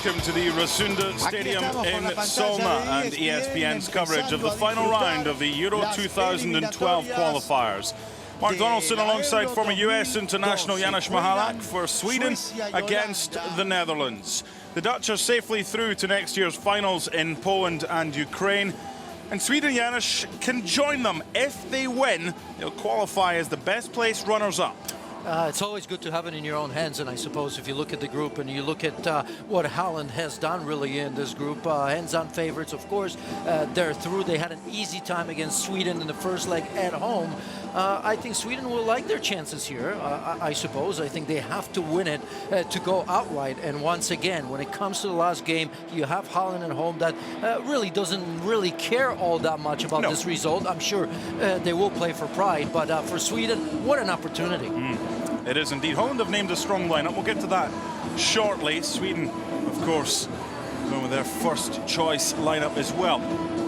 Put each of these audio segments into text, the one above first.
welcome to the Rasunda Stadium in Solna and ESPN's coverage of the final round of the Euro 2012 qualifiers. Mark Donaldson alongside former US international Janusz Michalak for Sweden against the Netherlands. The Dutch are safely through to next year's finals in Poland and Ukraine. And Sweden, Janusz, can join them. If they win, they'll qualify as the best placed runners-up. It's always good to have it in your own hands, and I suppose if you look at the group and you look at what Holland has done really in this group, hands-on favorites, of course, they're through. They had an easy time against Sweden in the first leg at home. I think Sweden will like their chances here, I suppose. I think they have to win it to go outright. And once again, when it comes to the last game, you have Holland at home that really doesn't really care all that much about this result. I'm sure they will play for pride, but for Sweden, what an opportunity. It is indeed. Holland have named a strong lineup. We'll get to that shortly. Sweden, of course, going with their first choice lineup as well.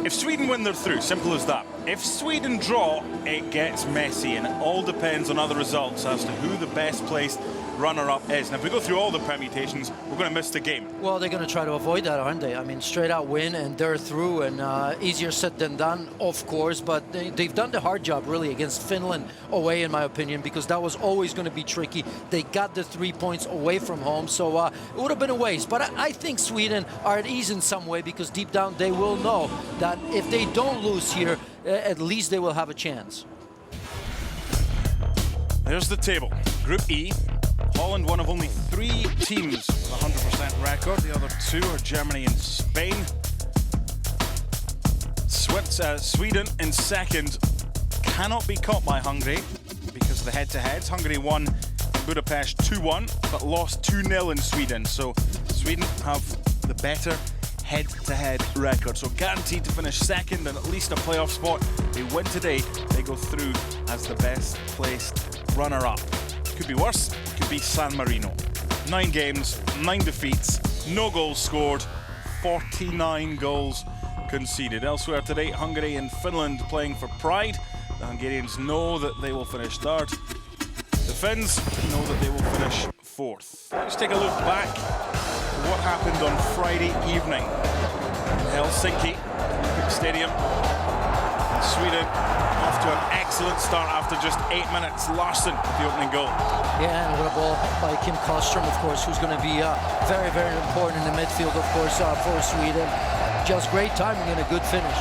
If Sweden win, they're through. Simple as that. If Sweden draw, it gets messy, and it all depends on other results as to who the best placed runner-up is. And if we go through all the permutations, we're going to miss the game. Well, they're going to try to avoid that, aren't they? I mean, straight out win and they're through, and easier said than done, of course, but they've done the hard job really against Finland away, in my opinion, because that was always going to be tricky. They got the 3 points away from home, so it would have been a waste. But I think Sweden are at ease in some way, because deep down they will know that if they don't lose here, at least they will have a chance. There's the table. Group E. Holland, one of only 3 teams with a 100% record. The other 2 are Germany and Spain. Sweden in second cannot be caught by Hungary because of the head-to-heads. Hungary won in Budapest 2-1, but lost 2-0 in Sweden. So Sweden have the better head-to-head record. So guaranteed to finish second and at least a playoff spot. They win today, they go through as the best placed runner-up. Could be worse, could be San Marino. 9 games, 9 defeats, no goals scored, 49 goals conceded. Elsewhere today, Hungary and Finland playing for pride. The Hungarians know that they will finish third. The Finns know that they will finish fourth. Let's take a look back at what happened on Friday evening in Helsinki Stadium. Sweden off to an excellent start after just 8 minutes. Larsson with the opening goal. Yeah, and what a ball by Kim Kallström, of course, who's going to be very, very important in the midfield, of course, for Sweden. Just great timing and a good finish.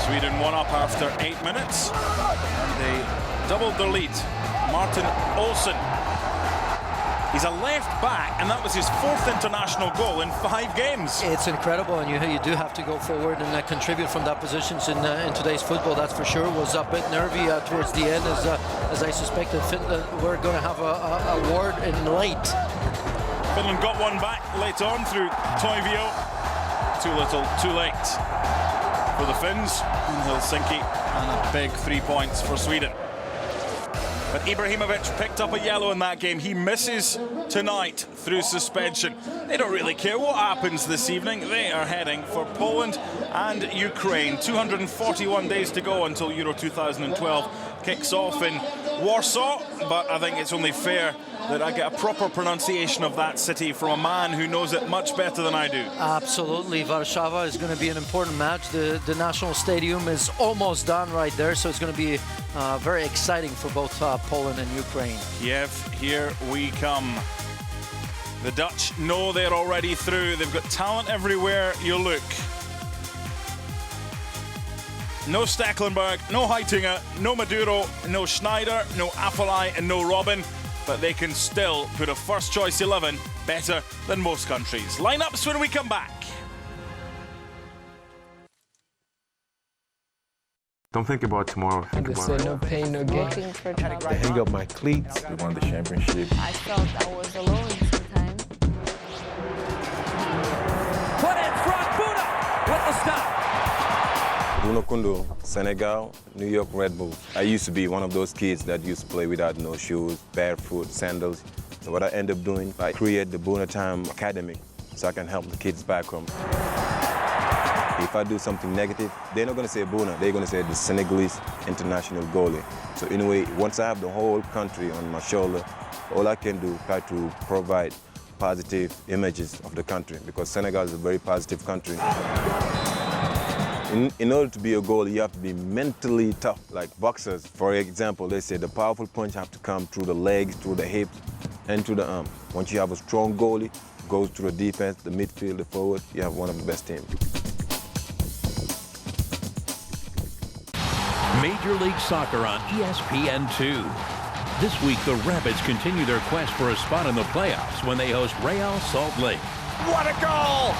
Sweden won up after 8 minutes. And they doubled their lead. Martin Olsson. He's a left back, and that was his 4th international goal in 5 games. It's incredible, and you do have to go forward and contribute from that position in today's football, that's for sure. Was a bit nervy towards the end, as I suspected. Finland were going to have a word in late. Finland got one back late on through Toivio. Too little, too late for the Finns in Helsinki, and a big 3 points for Sweden. But Ibrahimovic picked up a yellow in that game. He misses tonight through suspension. They don't really care what happens this evening. They are heading for Poland and Ukraine. 241 days to go until Euro 2012 kicks off in Warsaw. But I think it's only fair that I get a proper pronunciation of that city from a man who knows it much better than I do. Absolutely. Warszawa is going to be an important match. The national stadium is almost done right there, so it's going to be very exciting for both Poland and Ukraine. Kiev, here we come. The Dutch know they're already through. They've got talent everywhere you look. No Stecklenburg, no Heitinga, no Maduro, no Schneider, no Afellay, and no Robin. But they can still put a first choice 11 better than most countries. Lineups when we come back. Don't think about tomorrow. Think about it. No pain, no gain. To hang up my cleats. We won the championship. I felt I was alone sometimes. Put in front, Buda with the stop. Bruno Kondo, Senegal, New York Red Bulls. I used to be one of those kids that used to play without no shoes, barefoot, sandals. So what I end up doing, I create the Bona Time Academy so I can help the kids back home. If I do something negative, they're not going to say Bona, they're going to say the Senegalese international goalie. So in a way, once I have the whole country on my shoulder, all I can do is try to provide positive images of the country, because Senegal is a very positive country. In order to be a goalie, you have to be mentally tough, like boxers. For example, they say the powerful punch have to come through the legs, through the hips, and through the arm. Once you have a strong goalie, goes through the defense, the midfield, the forward, you have one of the best teams. Major League Soccer on ESPN2. This week, the Rapids continue their quest for a spot in the playoffs when they host Real Salt Lake. What a goal!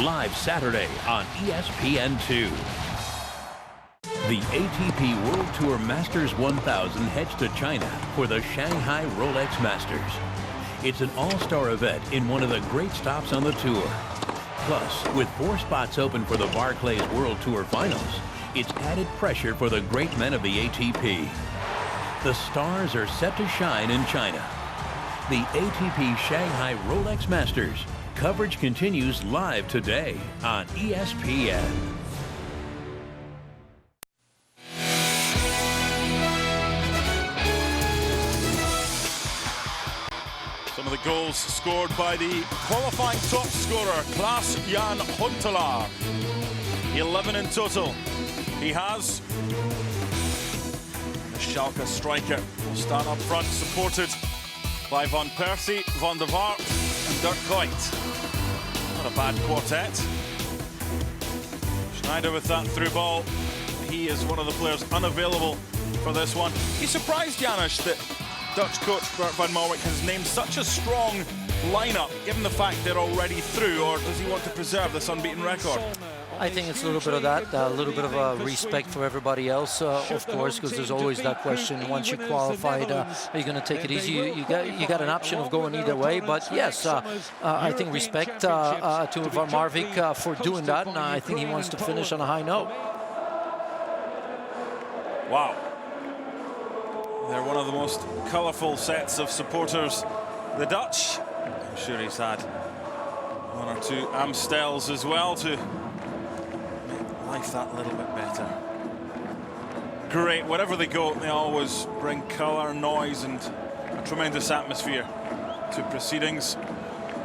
Live Saturday on ESPN2. The ATP World Tour Masters 1000 heads to China for the Shanghai Rolex Masters. It's an all-star event in one of the great stops on the tour. Plus, with 4 spots open for the Barclays World Tour Finals, it's added pressure for the great men of the ATP. The stars are set to shine in China. The ATP Shanghai Rolex Masters. Coverage continues live today on ESPN. Some of the goals scored by the qualifying top scorer, Klaas-Jan Huntelaar. 11 in total. He has. The Schalke striker will start up front, supported by Van Persie, Van der Vaart and Dirk Kuyt. Not a bad quartet. Schneider with that through ball. He is one of the players unavailable for this one. He's surprised, Janusz, that Dutch coach Bert van Marwijk has named such a strong lineup, given the fact they're already through, or does he want to preserve this unbeaten record? I think it's a little bit of that, a little bit of a respect for everybody else, of course, because there's always that question. Once you qualified, are you going to take it easy? You got an option of going either way. But yes, I think respect to Van Marwijk for doing that, and I think he wants to finish on a high note. Wow. They're one of the most colourful sets of supporters. The Dutch, I'm sure he's had 1 or 2 Amstels as well to make life that little bit better. Great, wherever they go, they always bring colour, noise and a tremendous atmosphere to proceedings.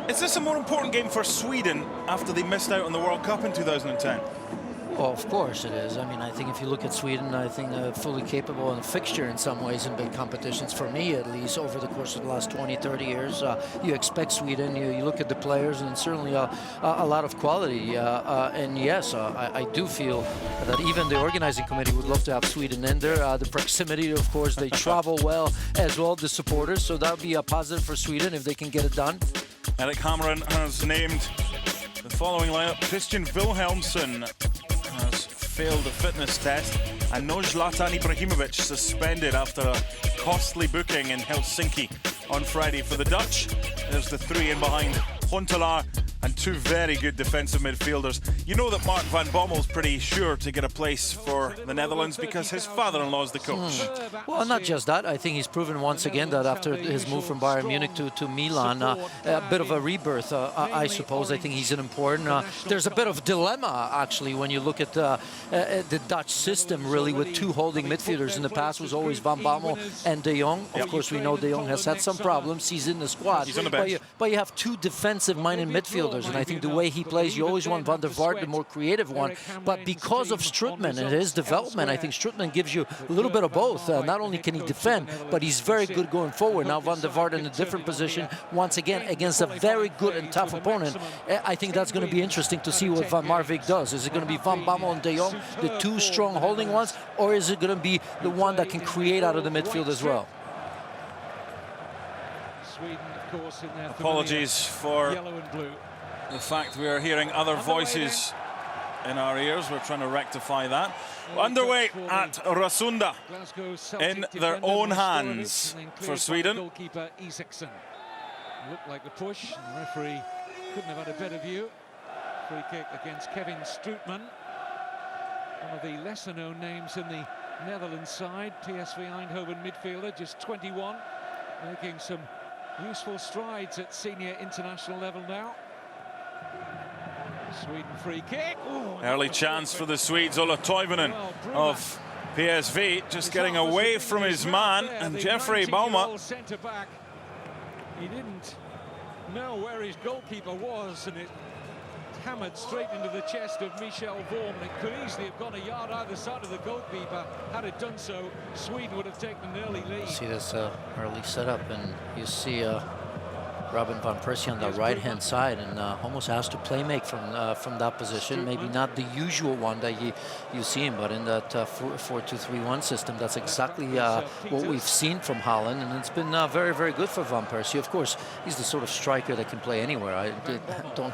Is this a more important game for Sweden after they missed out on the World Cup in 2010? Well, of course it is. I mean, I think if you look at Sweden, I think fully capable and a fixture in some ways in big competitions, for me at least, over the course of the last 20, 30 years. You expect Sweden, you look at the players, and certainly a lot of quality. And yes, I do feel that even the organizing committee would love to have Sweden in there. The proximity, of course, they travel well as well, the supporters, so that would be a positive for Sweden if they can get it done. Eric Hamren has named the following lineup. Christian Wilhelmsson has failed a fitness test, and no Zlatan Ibrahimovic, suspended after a costly booking in Helsinki on Friday. For the Dutch, there's the 3 in behind Huntelaar and 2 very good defensive midfielders. You know that Mark van Bommel's pretty sure to get a place for the Netherlands because his father-in-law is the coach. Well, not just that. I think he's proven once again that after his move from Bayern Munich to Milan, a bit of a rebirth, I suppose. I think he's an important... there's a bit of dilemma, actually, when you look at the Dutch system, really, with 2 holding midfielders. In the past was always Van Bommel and De Jong. Of course, we know De Jong has had some problems. He's in the squad. He's on the bench. But you have 2 defensive-minded midfielders. And I think the way he plays, you always want Van der Vaart, the more creative one. But because of Strootman and his development, I think Strootman gives you a little bit of both. Not only can he defend, but he's very good going forward. Now Van der Vaart in a different position, once again, against a very good and tough opponent. I think that's going to be interesting to see what Van Marwijk does. Is it going to be Van Bommel and De Jong, the 2 strong holding ones, or is it going to be the one that can create out of the midfield as well? Apologies for the fact we are hearing other voices in our ears. We're trying to rectify that. Underway at Rasunda, in their own hands for Sweden. Looked like the push, and the referee couldn't have had a better view. Free kick against Kevin Strootman, one of the lesser-known names in the Netherlands side. PSV Eindhoven midfielder, just 21, making some useful strides at senior international level now. Sweden free kick. Ooh, early chance for the Swedes. Ola Toivonen of PSV just getting away from his man, and Jeffrey Bauma. He didn't know where his goalkeeper was, and it hammered straight into the chest of Michel Vorm. It could easily have gone a yard either side of the goalkeeper. Had it done so, Sweden would have taken an early lead. See this early setup, and you see Robin van Persie on the right-hand side, and almost has to play make from that position. Maybe not the usual one that you see him, but in that 4-2-3-1 system, that's exactly what we've seen from Holland, and it's been very, very good for van Persie. Of course, he's the sort of striker that can play anywhere. I don't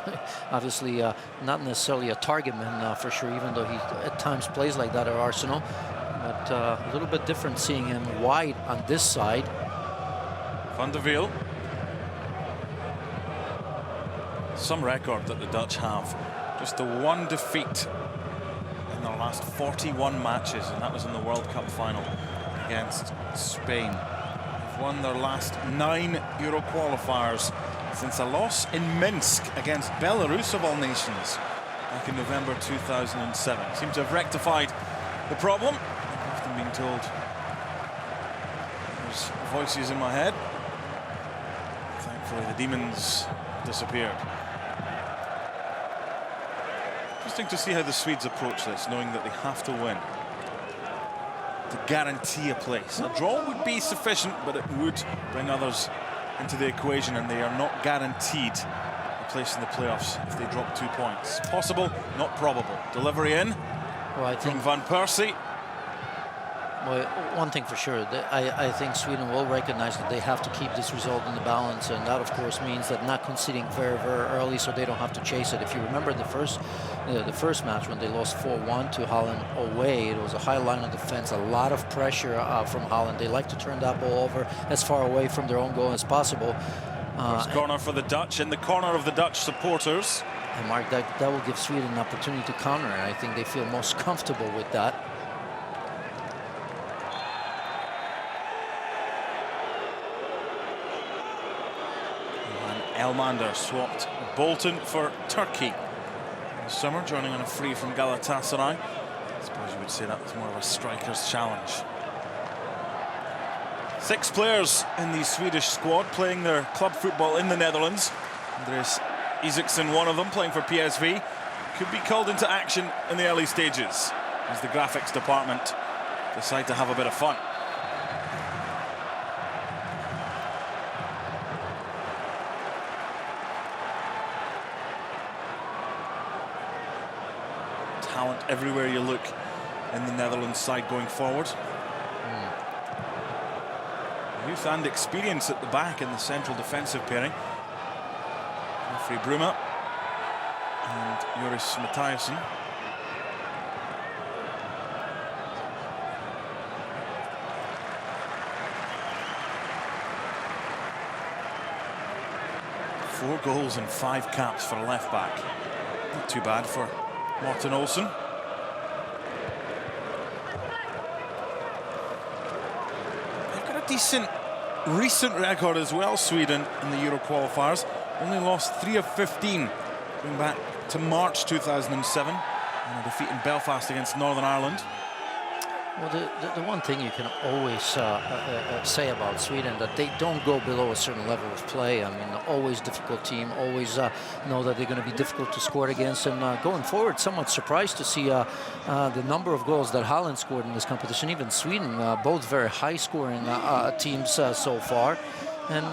obviously not necessarily a target man for sure, even though he at times plays like that at Arsenal. But a little bit different seeing him wide on this side. Van de Veel. Some record that the Dutch have. Just the one defeat in their last 41 matches, and that was in the World Cup final against Spain. They've won their last 9 Euro qualifiers since a loss in Minsk against Belarus, of all nations, back in November 2007. Seem to have rectified the problem. I've often been told there's voices in my head. Thankfully, the demons disappeared. Interesting to see how the Swedes approach this, knowing that they have to win to guarantee a place. A draw would be sufficient, but it would bring others into the equation, and they are not guaranteed a place in the playoffs if they drop 2 points. Possible, not probable. Delivery in from Van Persie. Well, one thing for sure, I think Sweden will recognize that they have to keep this result in the balance, and that of course means that not conceding very, very early, so they don't have to chase it. If you remember the first match when they lost 4-1 to Holland away, it was a high line of defense, a lot of pressure from Holland. They like to turn that ball over as far away from their own goal as possible. First corner for the Dutch, in the corner of the Dutch supporters. And Mark, that will give Sweden an opportunity to counter, and I think they feel most comfortable with that. Elmander swapped Bolton for Turkey in the summer, joining on a free from Galatasaray. I suppose you would say that was more of a striker's challenge. 6 players in the Swedish squad playing their club football in the Netherlands. Andreas Isaksson, one of them, playing for PSV, could be called into action in the early stages as the graphics department decide to have a bit of fun. Talent everywhere you look in the Netherlands side going forward. Youth and experience at the back in the central defensive pairing. Geoffrey Bruma and Joris Mathiasen. Four goals and 5 caps for a left back. Not too bad for Martin Olsen. They've got a decent recent record as well, Sweden, in the Euro qualifiers. Only lost 3 of 15 going back to March 2007 and a defeat in Belfast against Northern Ireland. Well, the one thing you can always say about Sweden, that they don't go below a certain level of play. I mean, always difficult team, always know that they're going to be difficult to score against. And going forward, somewhat surprised to see the number of goals that Holland scored in this competition, even Sweden, both very high-scoring teams so far. And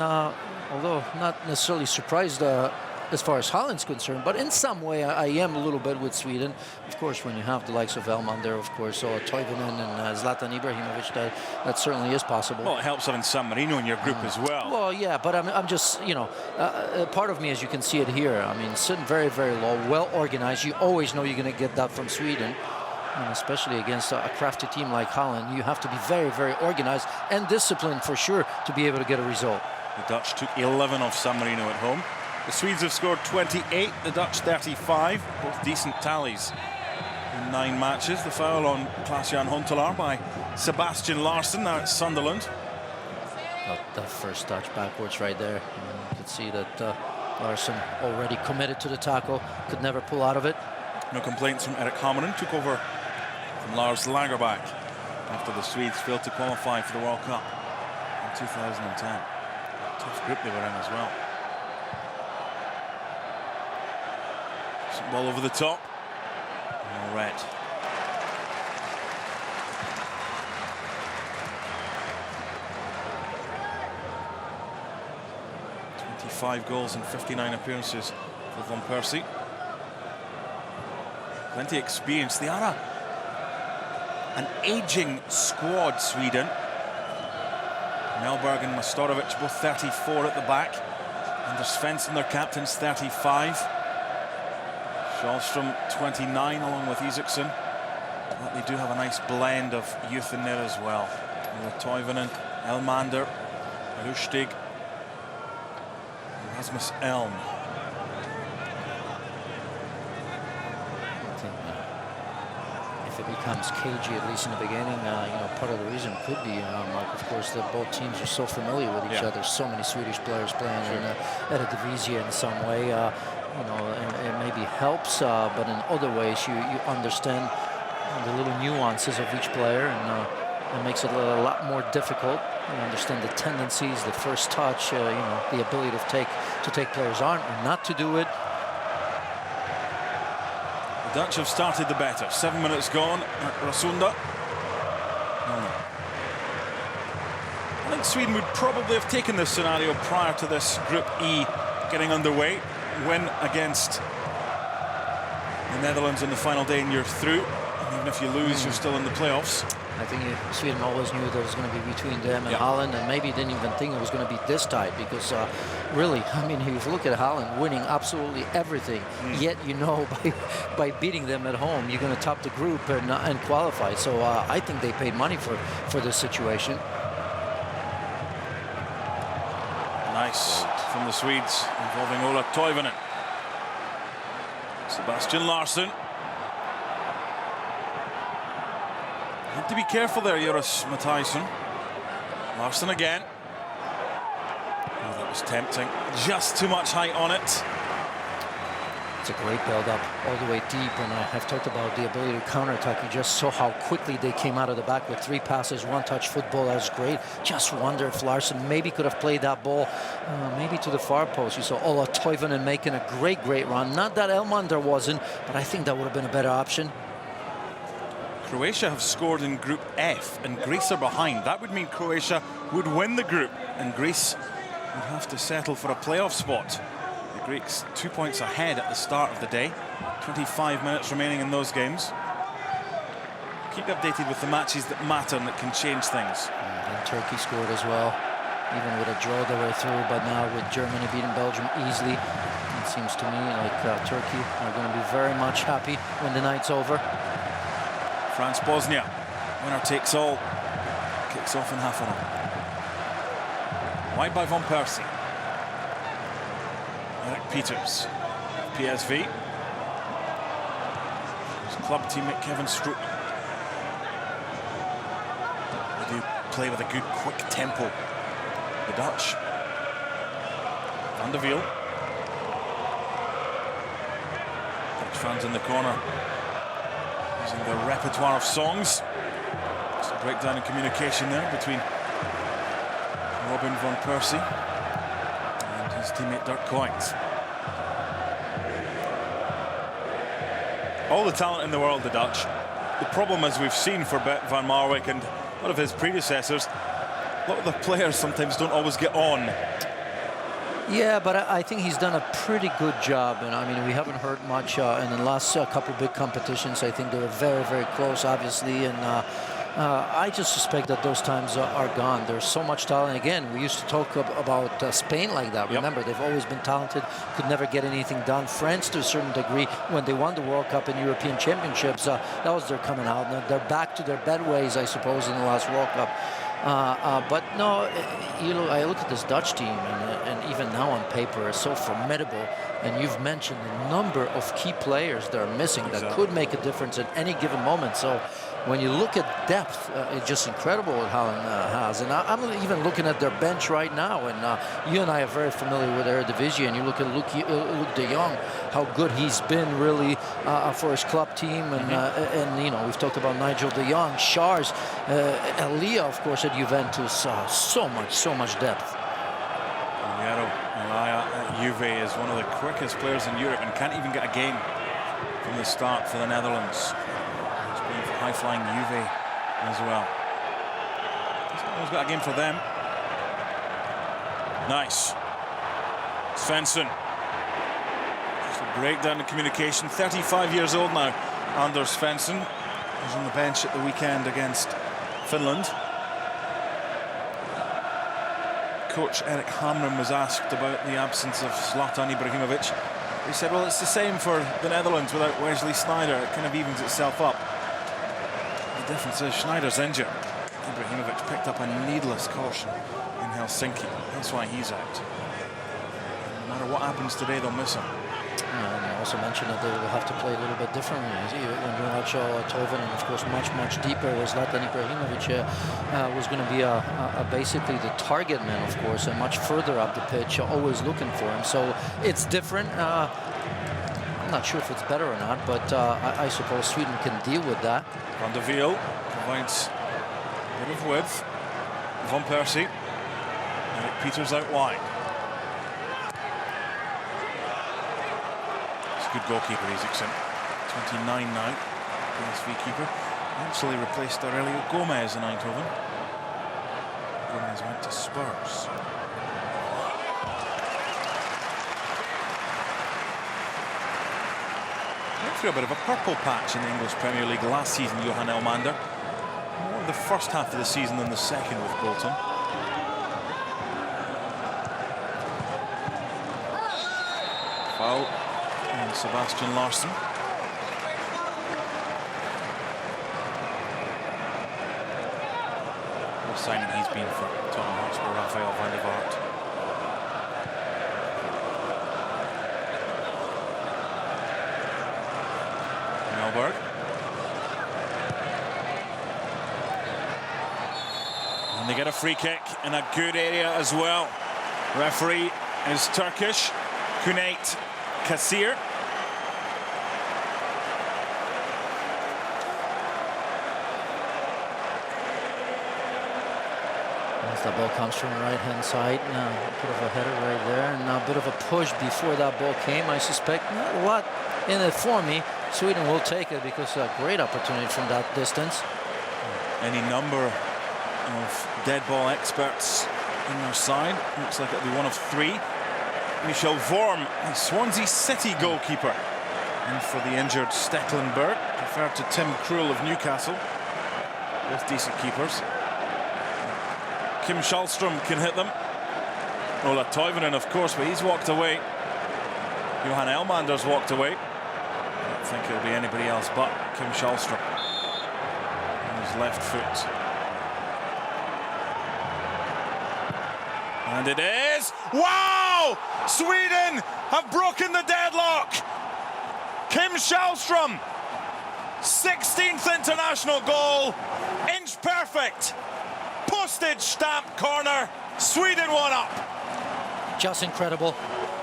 although not necessarily surprised as far as Holland's concerned, but in some way I am a little bit with Sweden. Of course, when you have the likes of Elmander, of course, or Toivonen and Zlatan Ibrahimovic, that certainly is possible. Well, it helps having San Marino in your group as well. Well, yeah, but I'm just, you know, part of me, as you can see it here, I mean, sitting very, very low, well organized. You always know you're going to get that from Sweden. And especially against a crafty team like Holland, you have to be very, very organized and disciplined for sure to be able to get a result. The Dutch took 11 off San Marino at home. The Swedes have scored 28, the Dutch 35, both decent tallies in 9 matches. The foul on Klaas-Jan Huntelaar by Sebastian Larsson, now it's Sunderland. That first touch backwards right there. You can see that Larsson already committed to the tackle, could never pull out of it. No complaints from Erik Hameren, took over from Lars Lagerback after the Swedes failed to qualify for the World Cup in 2010. Tough group they were in as well. Ball over the top. All red. Five goals in 59 appearances for Van Persie. Plenty of experience. They are an aging squad, Sweden. Mellberg and Mastorovic both 34 at the back. Anders Svensson, their captain's 35. Schallstrom 29 along with Isaksson. But they do have a nice blend of youth in there as well. Toivonen, Elmander, Lustig, Rasmus Elm. I think if it becomes cagey, at least in the beginning, part of the reason could be, Mark, of course, that both teams are so familiar with each other. So many Swedish players playing in Eredivisie in some way. It maybe helps, but in other ways, you understand the little nuances of each player, and it makes it a lot more difficult. You understand the tendencies, the first touch, the ability to take players on or not to do it. The Dutch have started the better. 7 minutes gone at Rasunda. I think Sweden would probably have taken this scenario prior to this Group E getting underway. Win against the Netherlands on the final day and you're through. And even if you lose, you're still in the playoffs. I think Sweden always knew that it was going to be between them and Holland, and maybe didn't even think it was going to be this tight, because really, I mean, if you look at Holland winning absolutely everything, yet by beating them at home, you're going to top the group and qualify. So I think they paid money for this situation. Nice from the Swedes, involving Ola Toivonen. Sebastian Larsson. Have to be careful there, Joris Matthijsson. Larsson again. Oh, that was tempting. Just too much height on it. It's a great build-up all the way deep, and I've talked about the ability to counterattack. You just saw how quickly they came out of the back with 3 passes, 1-touch football. That was great. Just wonder if Larsson maybe could have played that ball maybe to the far post. You saw Ola Toivonen making a great run. Not that Elmander wasn't, but I think that would have been a better option. Croatia have scored in Group F, and Greece are behind. That would mean Croatia would win the group, and Greece would have to settle for a playoff spot. The Greeks 2 points ahead at the start of the day. 25 minutes remaining in those games. Keep updated with the matches that matter and that can change things. And Turkey scored as well, even with a draw they were through, but now with Germany beating Belgium easily, it seems to me like Turkey are going to be very much happy when the night's over. France-Bosnia, winner takes all. Kicks off in half an hour. Wide by Van Persie. Eric Peters, PSV. His club teammate Kevin Strootman. They do play with a good, quick tempo. The Dutch. Van der Wiel. Dutch fans in the corner. Using the repertoire of songs. Just a breakdown in communication there between Robin Van Persie and his teammate Dirk Kuyt. All the talent in the world, the Dutch. The problem, as we've seen for Van Marwijk and a lot of his predecessors, a lot of the players sometimes don't always get on. Yeah, but I think he's done a pretty good job, and I mean, we haven't heard much in the last couple big competitions. I think they were very, very close, obviously, and I just suspect that those times are gone. There's so much talent. Again, we used to talk about Spain like that. Remember, they've always been talented, could never get anything done. France, to a certain degree, when they won the World Cup and European Championships, that was their coming out. And they're back to their bad ways, I suppose, in the last World Cup. But no, I look at this Dutch team, and even now on paper, it's so formidable. And you've mentioned the number of key players that are missing that could make a difference at any given moment. So when you look at depth, it's just incredible what Holland has. And I'm even looking at their bench right now. And you and I are very familiar with Eredivisie. And you look at Luc de Jong, how good he's been really for his club team. And we've talked about Nigel de Jong, Schars, Elia, of course, at Juventus. So much depth. Elia at Juve is one of the quickest players in Europe and can't even get a game from the start for the Netherlands. He's going for high-flying Juve as well. He's got a game for them. Nice. Svensson. Just a breakdown in communication. 35 years old now, Anders Svensson. He was on the bench at the weekend against Finland. Coach Erik Hamren was asked about the absence of Zlatan Ibrahimovic. He said, well, it's the same for the Netherlands without Wesley Sneijder. It kind of evens itself up. The difference is Schneider's injured. Ibrahimovic picked up a needless caution in Helsinki. That's why he's out. No matter what happens today, they'll miss him. And I also mentioned that they will have to play a little bit differently. When you watch Toivonen, and of course much deeper, was Zlatan Ibrahimovic was going to be basically the target man, of course, and much further up the pitch, always looking for him. So it's different. I'm not sure if it's better or not, but I suppose Sweden can deal with that. Van de Veel provides a bit of width. Van Persie. Eric Peters out wide. Good goalkeeper, Isaacson. 29 now, PSV keeper. Actually replaced Aurelio Gomez in Eindhoven. Gomez went to Spurs. Went through a bit of a purple patch in the English Premier League last season, Johan Elmander. More the first half of the season than the second with Bolton. Foul. And Sebastian Larsson. What a signing he's been for Tottenham Hotspur, Rafael van der Vaart. Melberg. And they get a free kick in a good area as well. Referee is Turkish, Cüneyt Kassir. As the ball comes from the right-hand side, a bit of a header right there, and a bit of a push before that ball came. I suspect not a lot in it for me. Sweden will take it because a great opportunity from that distance. Any number of dead ball experts in their side. Looks like it'll be one of three. Michel Vorm, a Swansea City goalkeeper. And for the injured Stecklenburg, referred to Tim Krul of Newcastle. Both decent keepers. Kim Källström can hit them. Ola Toivonen, of course, but he's walked away. Johan Elmander's walked away. I don't think it'll be anybody else but Kim Källström. On his left foot. And it is. Wow! Sweden have broken the deadlock. Kim Källström, 16th international goal, inch perfect, postage stamp corner. Sweden 1 up. Just incredible,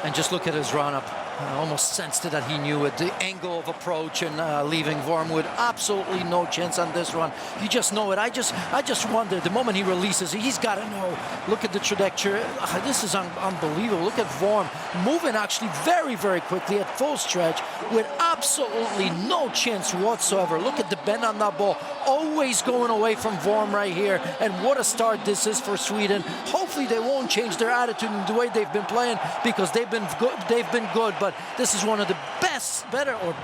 and just look at his run-up. I almost sensed it that he knew it. The angle of approach and leaving Vorm with absolutely no chance on this run. You just know it. I just wonder, the moment he releases, he's got to know. Look at the trajectory. This is unbelievable. Look at Vorm moving actually very, very quickly at full stretch with absolutely no chance whatsoever. Look at the bend on that ball. Always going away from Vorm right here. And what a start this is for Sweden. Hopefully they won't change their attitude in the way they've been playing, because they've been good. But this is one of the better or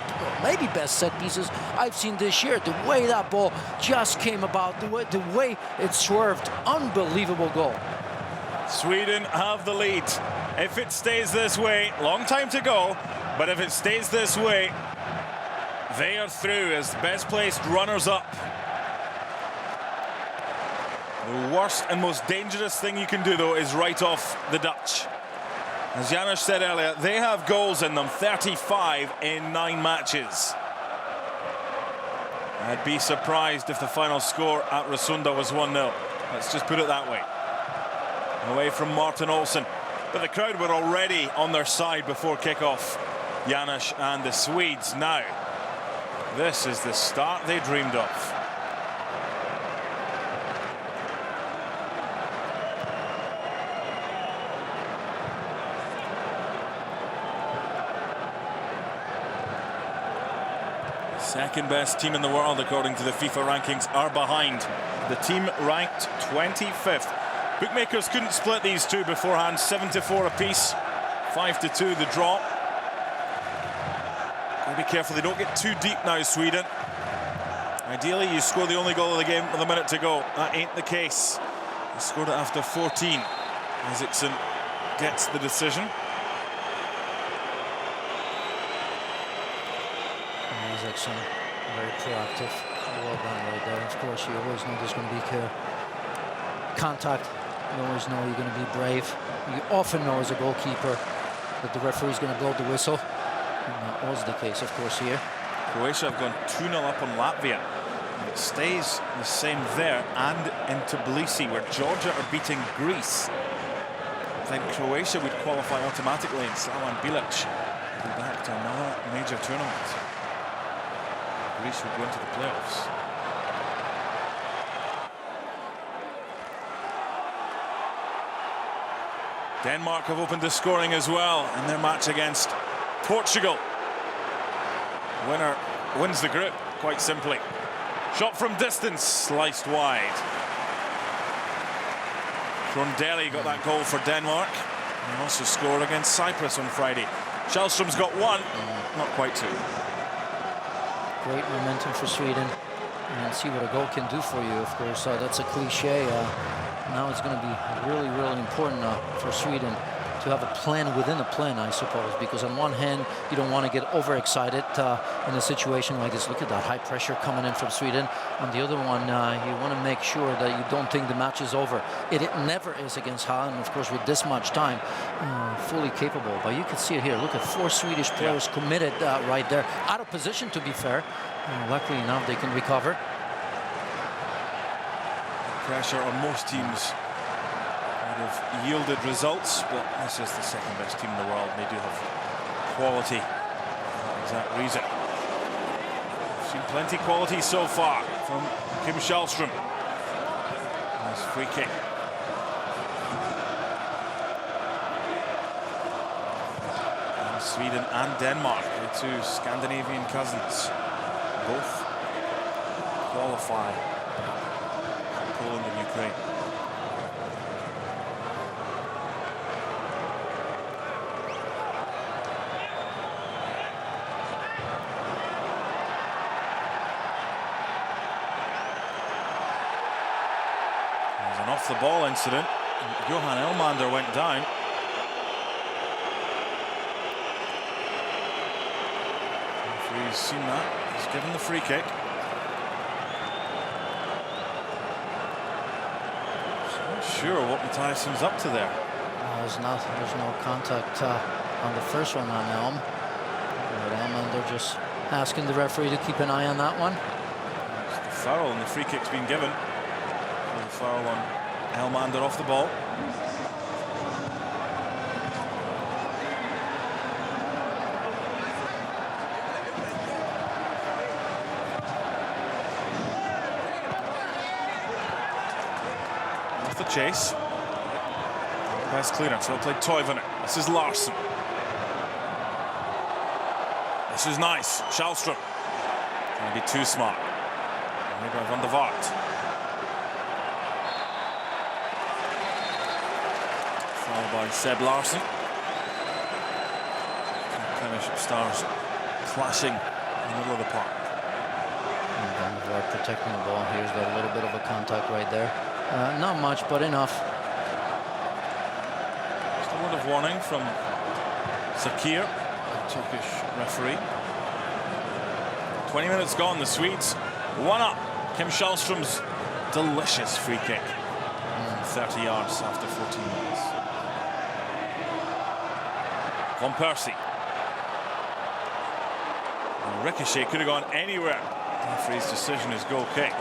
maybe best set pieces I've seen this year. The way that ball just came about, the way it swerved, unbelievable goal. Sweden have the lead. If it stays this way, long time to go, but if it stays this way, they are through as best placed runners-up. The worst and most dangerous thing you can do, though, is write off the Dutch. As Janusz said earlier, they have goals in them, 35 in 9 matches. I'd be surprised if the final score at Rosunda was 1-0. Let's just put it that way. Away from Martin Olsen. But the crowd were already on their side before kickoff. Janusz and the Swedes. Now, this is the start they dreamed of. Second best team in the world according to the FIFA rankings are behind the team ranked 25th. Bookmakers couldn't split these two beforehand, 7-4 apiece, 5-2 the draw. Gotta be careful they don't get too deep now, Sweden. Ideally you score the only goal of the game with a minute to go. That ain't the case. He scored it after 14. Isaacson gets the decision. Isaacson, very proactive. Well done right there. Of course, you always know there's going to be contact. You always know you're going to be brave. You often know as a goalkeeper that the referee is going to blow the whistle. And that was the case, of course, here. Croatia have gone 2-0 up on Latvia. And it stays the same there and in Tbilisi, where Georgia are beating Greece. Then Croatia would qualify automatically, and Slavan Bilic would be back to another major tournament. Greece would go into the playoffs. Denmark have opened the scoring as well in their match against Portugal. Winner wins the group, quite simply. Shot from distance, sliced wide. Krondeli got that goal for Denmark. And also scored against Cyprus on Friday. Källström's got one, not quite two. Great momentum for Sweden. And see what a goal can do for you, of course. That's a cliche. Now it's going to be really, really important for Sweden to have a plan within a plan, I suppose, because on one hand, you don't want to get overexcited in a situation like this. Look at that high pressure coming in from Sweden. On the other one, you want to make sure that you don't think the match is over. It never is against Holland, of course, with this much time, fully capable. But you can see it here. Look at 4 Swedish players committed right there. Out of position, to be fair. Luckily enough, they can recover. Pressure on most teams would have yielded results, but this is the second best team in the world. They do have quality for that exact reason. We've seen plenty quality so far from Kim Källström. Nice free kick. And Sweden and Denmark, the two Scandinavian cousins, both qualify. Poland and Ukraine. There's an off-the-ball incident. Johan Elmander went down. The referee's seen that. He's given the free kick. Sure what Matthijsson's up to there. There's no contact on the first one on Elm. But Elmander just asking the referee to keep an eye on that one. It's the foul, and the free kick's been given. The foul on Elmander off the ball. The chase. Best clearance. Well played Toivonen. This is Larsson. This is nice. Källström. Trying to be too smart. Maybe Van der Vaart. Foul by Seb Larsson. Premiership stars clashing in the middle of the park. And Van der Vaart protecting the ball. Here's got a little bit of a contact right there. Not much, but enough. Just a word of warning from Sakir, the Turkish referee. 20 minutes gone, the Swedes 1 up. Kim Källström's delicious free kick. 30 yards after 14 minutes. Van Persie. And ricochet could have gone anywhere. The referee's decision is goal kick.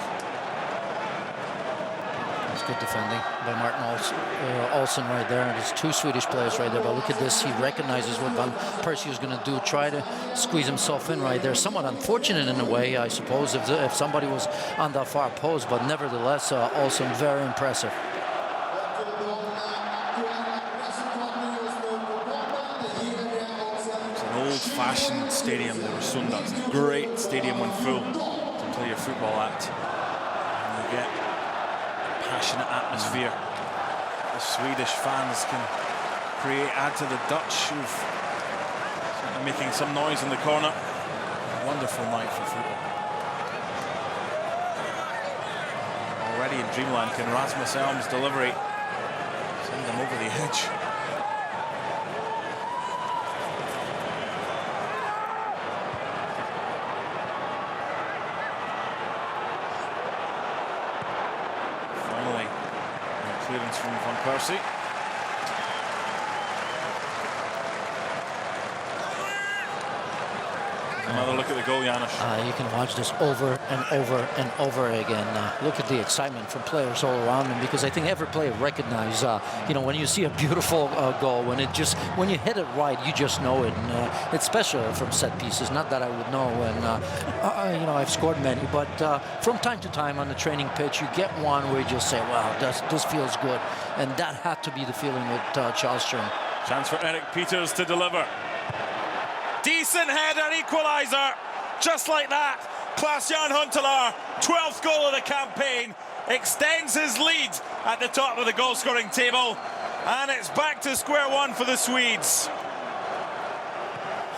Good defending by Martin Olsen right there, and there's 2 Swedish players right there. But look at this, he recognizes what Van Persie is going to do, try to squeeze himself in right there. Somewhat unfortunate in a way, I suppose, if somebody was on that far post, but nevertheless, Olsen very impressive. It's an old old-fashioned stadium, the Rosunda. It's a great stadium when full to play your football at. And you get a passionate atmosphere. The Swedish fans can add to the Dutch, who've certainly making some noise in the corner. A wonderful night for football. Already in dreamland, can Rasmus Elm's delivery send them over the edge? Finally, a clearance from Van Persie. Another look at the goal, Janusz. You can watch this over and over and over again. Look at the excitement from players all around them, because I think every player recognizes, you know, when you see a beautiful goal, when you hit it right, you just know it. And it's special from set pieces. Not that I would know, and you know, I've scored many, but from time to time on the training pitch, you get one where you just say, "Wow, this feels good," and that had to be the feeling with Charlström. Chance for Erik Peters to deliver. Decent header, equaliser. Just like that, Klaas-Jan Huntelaar, 12th goal of the campaign, extends his lead at the top of the goal-scoring table, and it's back to square one for the Swedes.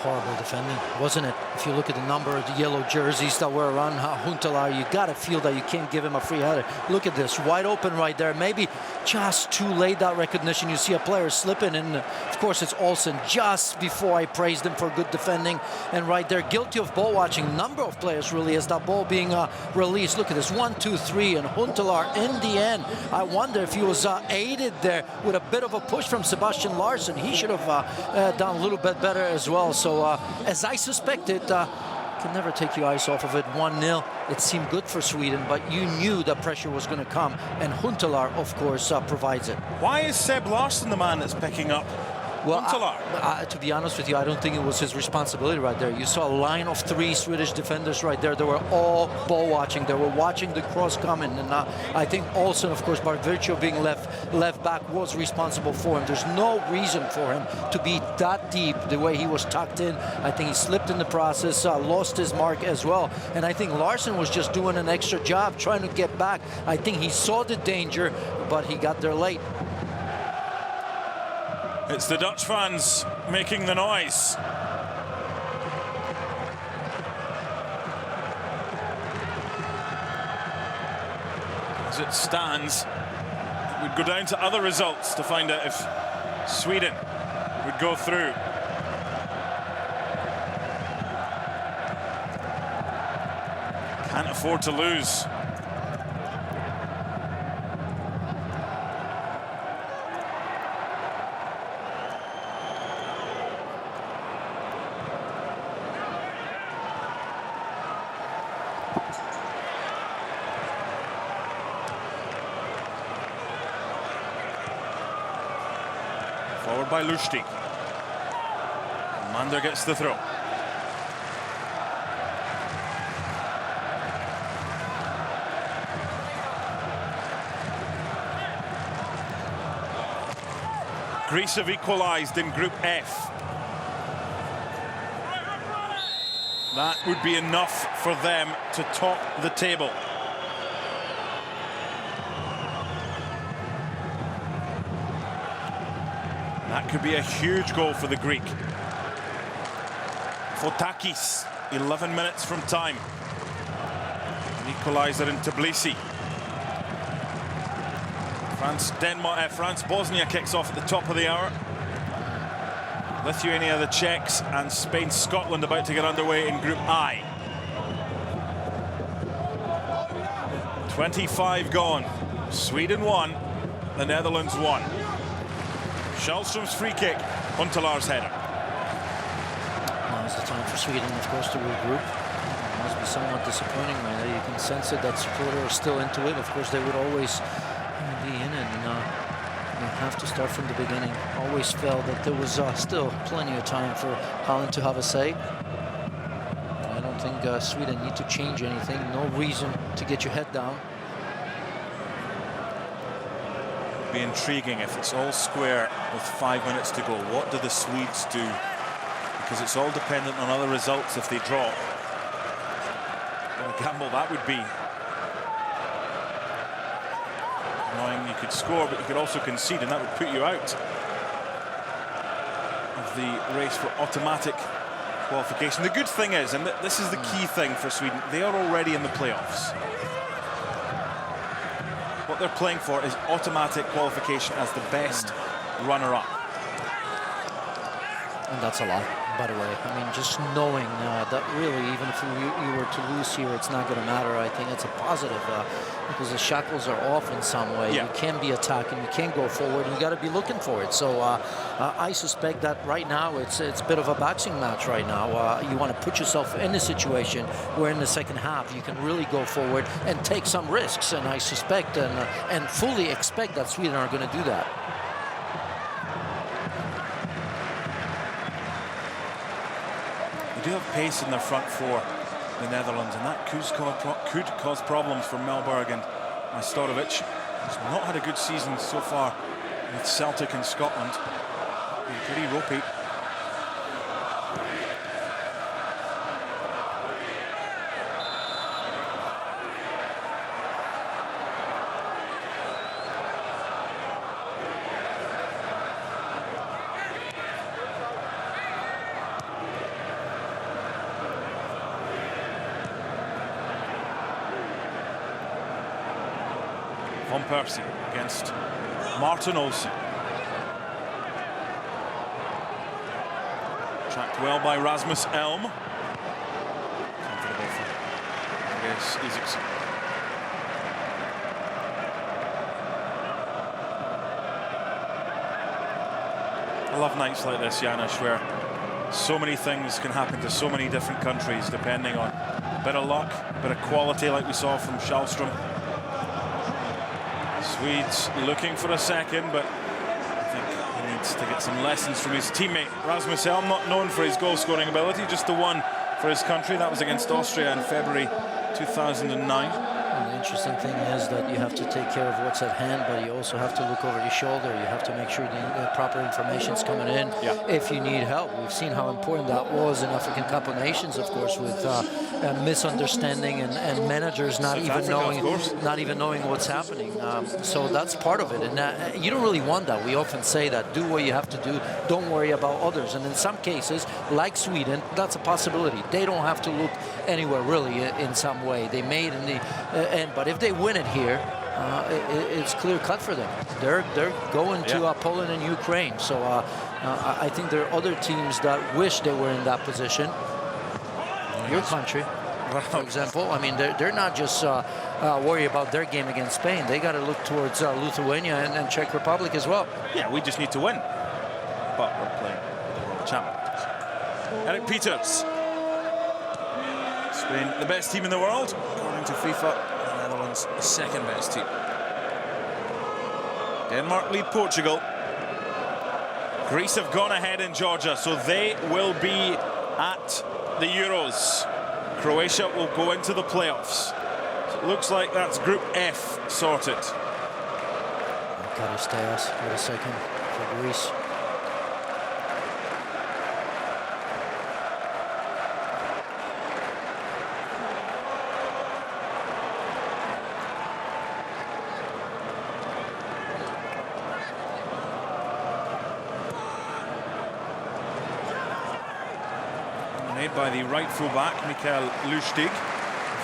Horrible defending, wasn't it? If you look at the number of the yellow jerseys that were around Huntelaar, you got to feel that you can't give him a free header. Look at this, wide open right there. Maybe just too late, that recognition. You see a player slipping, and of course it's Olsen just before I praised him for good defending. And right there, guilty of ball watching. Number of players really as that ball being released. Look at this, 1, 2, 3, and Huntelaar in the end. I wonder if he was aided there with a bit of a push from Sebastian Larsson. He should have done a little bit better as well. So as I suspected, can never take your eyes off of it. 1-0. It seemed good for Sweden, but you knew the pressure was going to come, and Huntelaar, of course, provides it. Why is Seb Larsson the man that's picking up Huntelaar? To be honest with you, I don't think it was his responsibility right there. You saw a line of 3 Swedish defenders right there. They were all ball watching. They were watching the cross coming, and I think Olsen, of course, by virtue of being left back, was responsible for him. There's no reason for him to be that deep the way he was tucked in. I think he slipped in the process, lost his mark as well, and I think Larsson was just doing an extra job trying to get back. I think he saw the danger, but he got there late. It's the Dutch fans making the noise. As it stands, we'd go down to other results to find out if Sweden would go through. Can't afford to lose. Forward by Lustig. Mander gets the throw. Greece have equalised in Group F. That would be enough for them to top the table. That could be a huge goal for the Greek. Fotakis, 11 minutes from time. An equaliser in Tbilisi. France-Bosnia kicks off at the top of the hour. Lithuania, the Czechs, and Spain-Scotland about to get underway in Group I. 25 gone. Sweden 1, the Netherlands 1. Källström's free kick, Huntelaar's header. Now's the time for Sweden, of course, to regroup. It must be somewhat disappointing, right? You can sense it, that supporters are still into it. Of course, they would always be in it, and you have to start from the beginning. Always felt that there was still plenty of time for Holland to have a say. I don't think Sweden need to change anything. No reason to get your head down. Be intriguing if it's all square with 5 minutes to go. What do the Swedes do because it's all dependent on other results if they draw. What a gamble that would be. Knowing you could score, but you could also concede, and that would put you out of the race for automatic qualification. The good thing is, and this is the key thing for Sweden, they are already in the playoffs. What they're playing for is automatic qualification as the best runner-up. And that's a lot, by the way. I mean, just knowing that really, even if you were to lose here, it's not going to matter. I think it's a positive because the shackles are off in some way. Yeah. You can be attacking, you can go forward, and you got to be looking for it. So I suspect that right now it's a bit of a boxing match right now. You want to put yourself in a situation where in the second half you can really go forward and take some risks. And I suspect and fully expect that Sweden are going to do that. They do have pace in their front four, the Netherlands, and that could cause problems for Melberg and Majstorovic, who's not had a good season so far with Celtic in Scotland. Been pretty ropey. Van Persie against Martin Olsen. Tracked well by Rasmus Elm. Comfortable for Andreas Isaksson. I love nights like this, Janusz, where so many things can happen to so many different countries depending on a bit of luck, a bit of quality like we saw from Källström. Swedes looking for a second, but I think he needs to get some lessons from his teammate. Rasmus Elm, not known for his goal-scoring ability, just the one for his country. That was against Austria in February 2009. And the interesting thing is that you have to take care of what's at hand, but you also have to look over your shoulder. You have to make sure the proper information is coming in if you need help. We've seen how important that was in African Cup of Nations, of course, with misunderstanding and managers not even knowing what's happening. So that's part of it, and you don't really want that. We often say that do what you have to do, don't worry about others. And in some cases, like Sweden, that's a possibility. They don't have to look anywhere really in some way. They made in the but if they win it here, it's clear cut for them. They're going to Poland and Ukraine. So I think there are other teams that wish they were in that position. Your country, for example. I mean, they're not just worried about their game against Spain. They got to look towards Lithuania and Czech Republic as well. Yeah, we just need to win. But we're playing the world champions. Eric Pieters. Spain, the best team in the world, according to FIFA. The Netherlands, the second best team. Denmark lead Portugal. Greece have gone ahead in Georgia, so they will be at the Euros. Croatia will go into the playoffs. So it looks like that's Group F sorted. Karisteas for a second for Greece. Made by the right fullback, Mikael Lustig.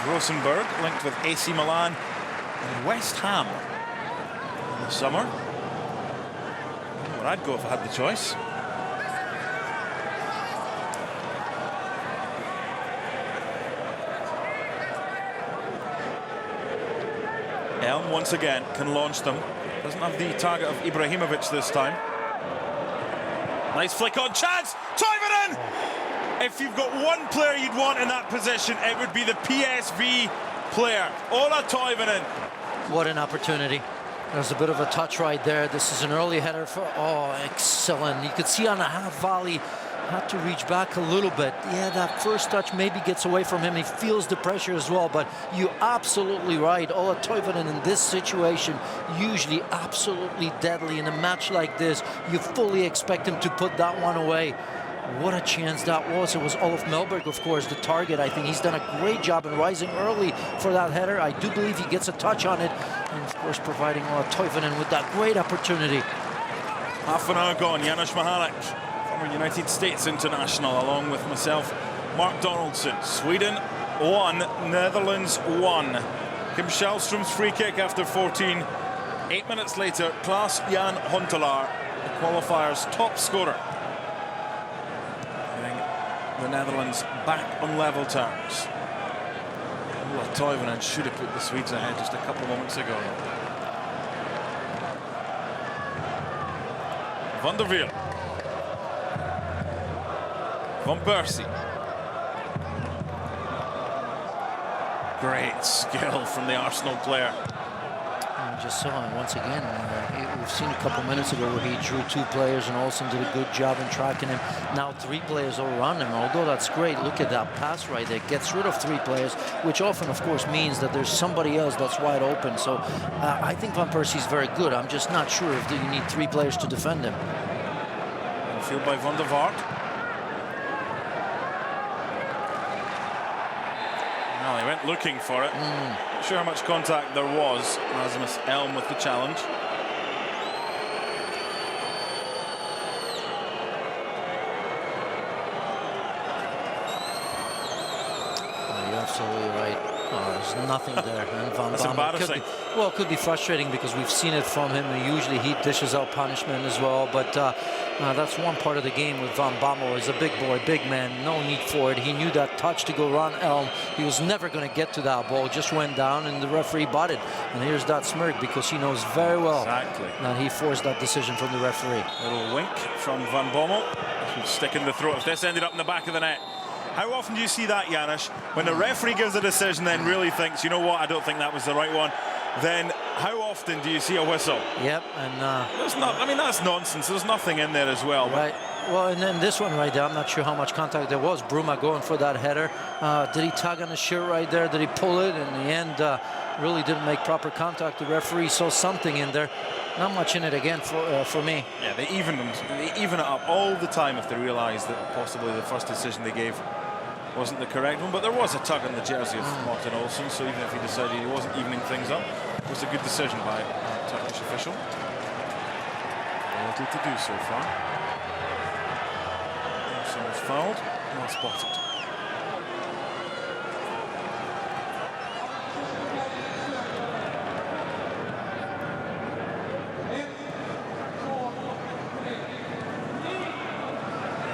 Rosenberg linked with AC Milan and West Ham in the summer. Well, I'd go if I had the choice. Elm once again can launch them. Doesn't have the target of Ibrahimovic this time. Nice flick on, chance! Toivonen! If you've got one player you'd want in that position, it would be the PSV player, Ola Toivonen. What an opportunity. There's a bit of a touch right there. This is an early header for, oh, excellent. You could see on a half volley, had to reach back a little bit. Yeah, that first touch maybe gets away from him. He feels the pressure as well, but you're absolutely right. Ola Toivonen in this situation, usually absolutely deadly. In a match like this, you fully expect him to put that one away. What a chance that was. It was Olaf Melberg, of course, the target. I think he's done a great job in rising early for that header. I do believe he gets a touch on it. And, of course, providing Toivonen with that great opportunity. Half an hour gone. Janusz Michalek, former United States international, along with myself, Mark Donaldson. Sweden 1, Netherlands 1. Kim Källström's free kick after 14. 8 minutes later, Klaas-Jan Huntelaar, the qualifiers' top scorer. Getting the Netherlands back on level terms. Oh, Toivonen should have put the Swedes ahead just a couple of moments ago. Van der Wiel. Van Persie. Great skill from the Arsenal player. We just saw him once again. We've seen a couple minutes ago where he drew 2 players and Olsen did a good job in tracking him. Now 3 players all around him. Although that's great, look at that pass right there. Gets rid of 3 players, which often, of course, means that there's somebody else that's wide open. So I think Van Persie's very good. I'm just not sure if you need 3 players to defend him. Field by Van der Vaart. Well, he went looking for it. Not sure how much contact there was. Rasmus Elm with the challenge. You're absolutely right. Oh, there's nothing there. And Van That's Bommel embarrassing. it could be frustrating because we've seen it from him. And usually he dishes out punishment as well. But that's one part of the game with Van Bommel. He's a big boy, big man. No need for it. He knew that touch to go around Elm. He was never going to get to that ball. Just went down and the referee bought it. And here's that smirk because he knows very well that he forced that decision from the referee. Little wink from Van Bommel. Stick in the throat. If this ended up in the back of the net. How often do you see that, Janusz? When the referee gives a decision then really thinks, you know what, I don't think that was the right one. Then how often do you see a whistle? Yep, and there's not, I mean, that's nonsense. There's nothing in there as well. Right. Well, and then this one right there, I'm not sure how much contact there was. Bruma going for that header. Did he tug on his shirt right there? Did he pull it? In the end, really didn't make proper contact. The referee saw something in there. Not much in it again for me. Yeah, they even it up all the time if they realise that possibly the first decision they gave wasn't the correct one. But there was a tug on the jersey of Martin Olsson, so even if he decided he wasn't evening things up, it was a good decision by a Turkish official. Little to do so far. Olsson was fouled, well spotted.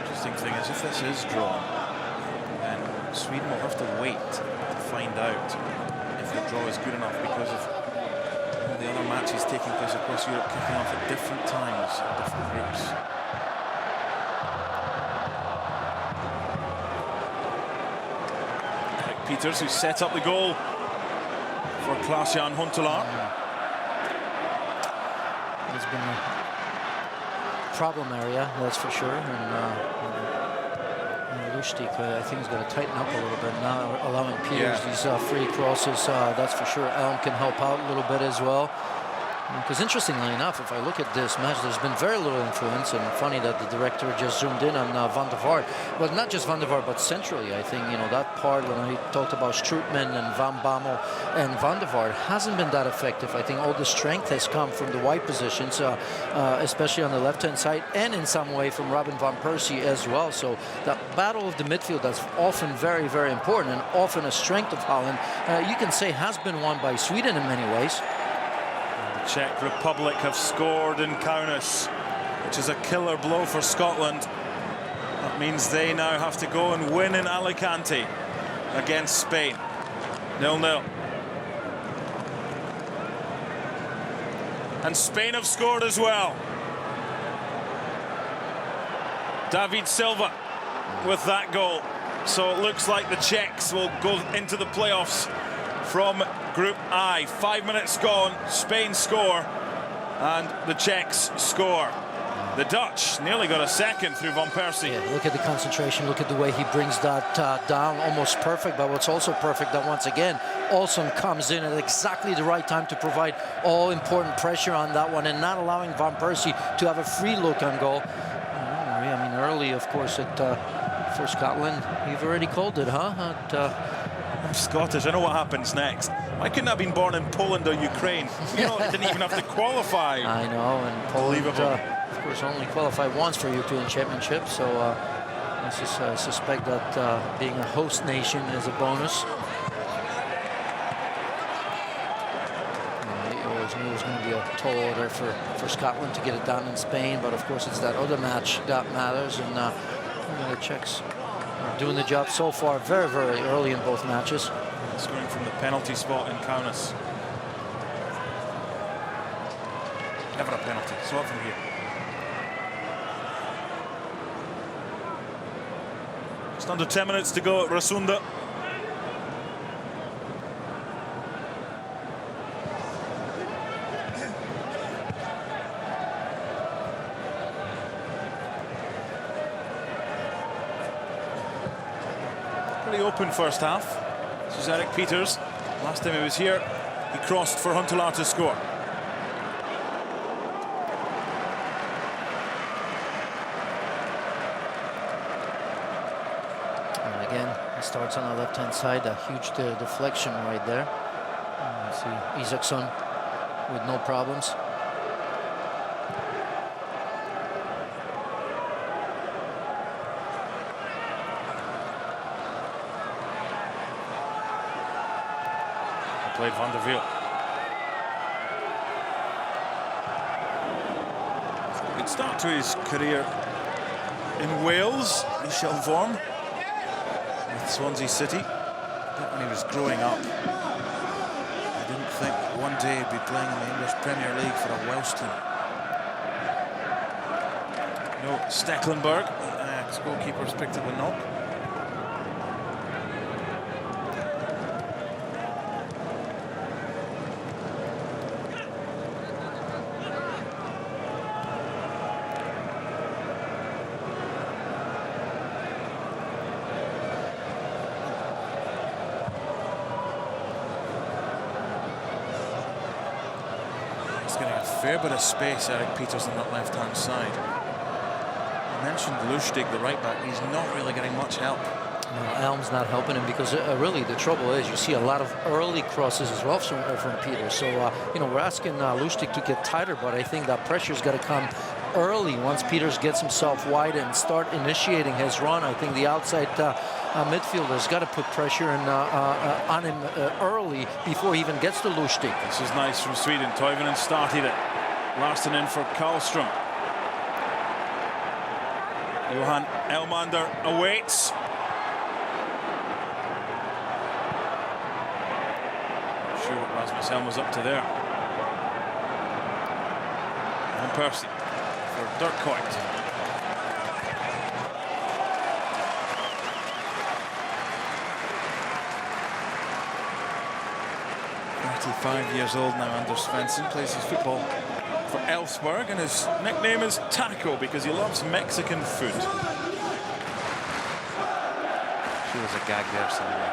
Interesting thing is, if this is drawn, then Sweden will have to wait to find out if the draw is good enough because of all the other matches taking place across Europe kicking off at different times in different groups. Eric Peters, who set up the goal for Klaas-Jan Huntelaar. It's been a problem area, that's for sure. And Lustig, I think, is going to tighten up a little bit now, allowing Peters these free crosses. That's for sure. Elm can help out a little bit as well. Because interestingly enough, if I look at this match, there's been very little influence, and funny that the director just zoomed in on Van der Vaart. But not just Van der Vaart, but centrally, I think, you know, that part when he talked about Strootman and Van Bommel and Van der Vaart hasn't been that effective. I think all the strength has come from the wide positions, especially on the left-hand side, and in some way from Robin Van Persie as well. So that battle of the midfield, that's often very, very important, and often a strength of Holland, you can say has been won by Sweden in many ways. Czech Republic have scored in Kaunas, which is a killer blow for Scotland. That means they now have to go and win in Alicante against Spain. 0-0. And Spain have scored as well. David Silva with that goal. So it looks like the Czechs will go into the playoffs from Group I. 5 minutes gone, Spain score, and the Czechs score. The Dutch nearly got a second through Van Persie. Yeah, look at the concentration, look at the way he brings that down, almost perfect, but what's also perfect that once again, Olsson comes in at exactly the right time to provide all important pressure on that one and not allowing Van Persie to have a free look on goal. I mean, early, of course, for Scotland. You've already called it, huh? I'm Scottish. I know what happens next. I couldn't have been born in Poland or Ukraine. You know, I didn't even have to qualify. I know, and Poland, of course, only qualified once for European Championship. So I suspect that being a host nation is a bonus. Knew it was going to be a tall order for Scotland to get it done in Spain, but of course it's that other match that matters, and the Czechs are doing the job so far very, very early in both matches. Scoring from the penalty spot in Kaunas. Never a penalty, so up from here. Just under 10 minutes to go at Rasunda. Pretty open first half. This is Eric Peters. Last time he was here, he crossed for Huntelaar to score. And again, he starts on the left-hand side. A huge deflection right there. And you see Isaacson with no problems. Played Van der Wiel. Good start to his career in Wales, Michel Vorm, with Swansea City. But when he was growing up, I didn't think one day he'd be playing in the English Premier League for a Welsh team. No, Stecklenburg, his goalkeeper's picked up a knock. Getting a fair bit of space, Eric Peters, on that left-hand side. I mentioned Lustig, the right-back. He's not really getting much help. No, Elm's not helping him because really the trouble is you see a lot of early crosses as well from Peters. So, you know, we're asking Lustig to get tighter, but I think that pressure's got to come early once Peters gets himself wide and start initiating his run. I think the outside midfielder's got to put pressure on him early before he even gets to Lustig. This is nice from Sweden. Toivonen started it. Larsson in for Karlström. Johan Elmander awaits. Not sure what Rasmus Helm was up to there. Van Persie for Dirk Kuyt. Years old now, Anders Svensson plays his football for Elfsborg, and his nickname is Taco because he loves Mexican food. She was a gag there somewhere.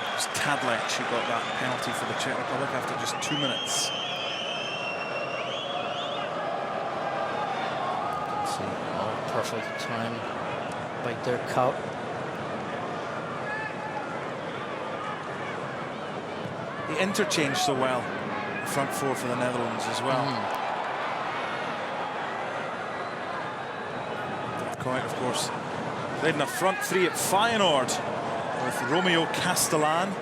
It was Kadlec who got that penalty for the Czech Republic after just 2 minutes. Perfect time by Dirk Kuyt. He interchanged so well, the front four for the Netherlands as well. Kuyt, of course, played in a front three at Feyenoord with Romeo Castellan,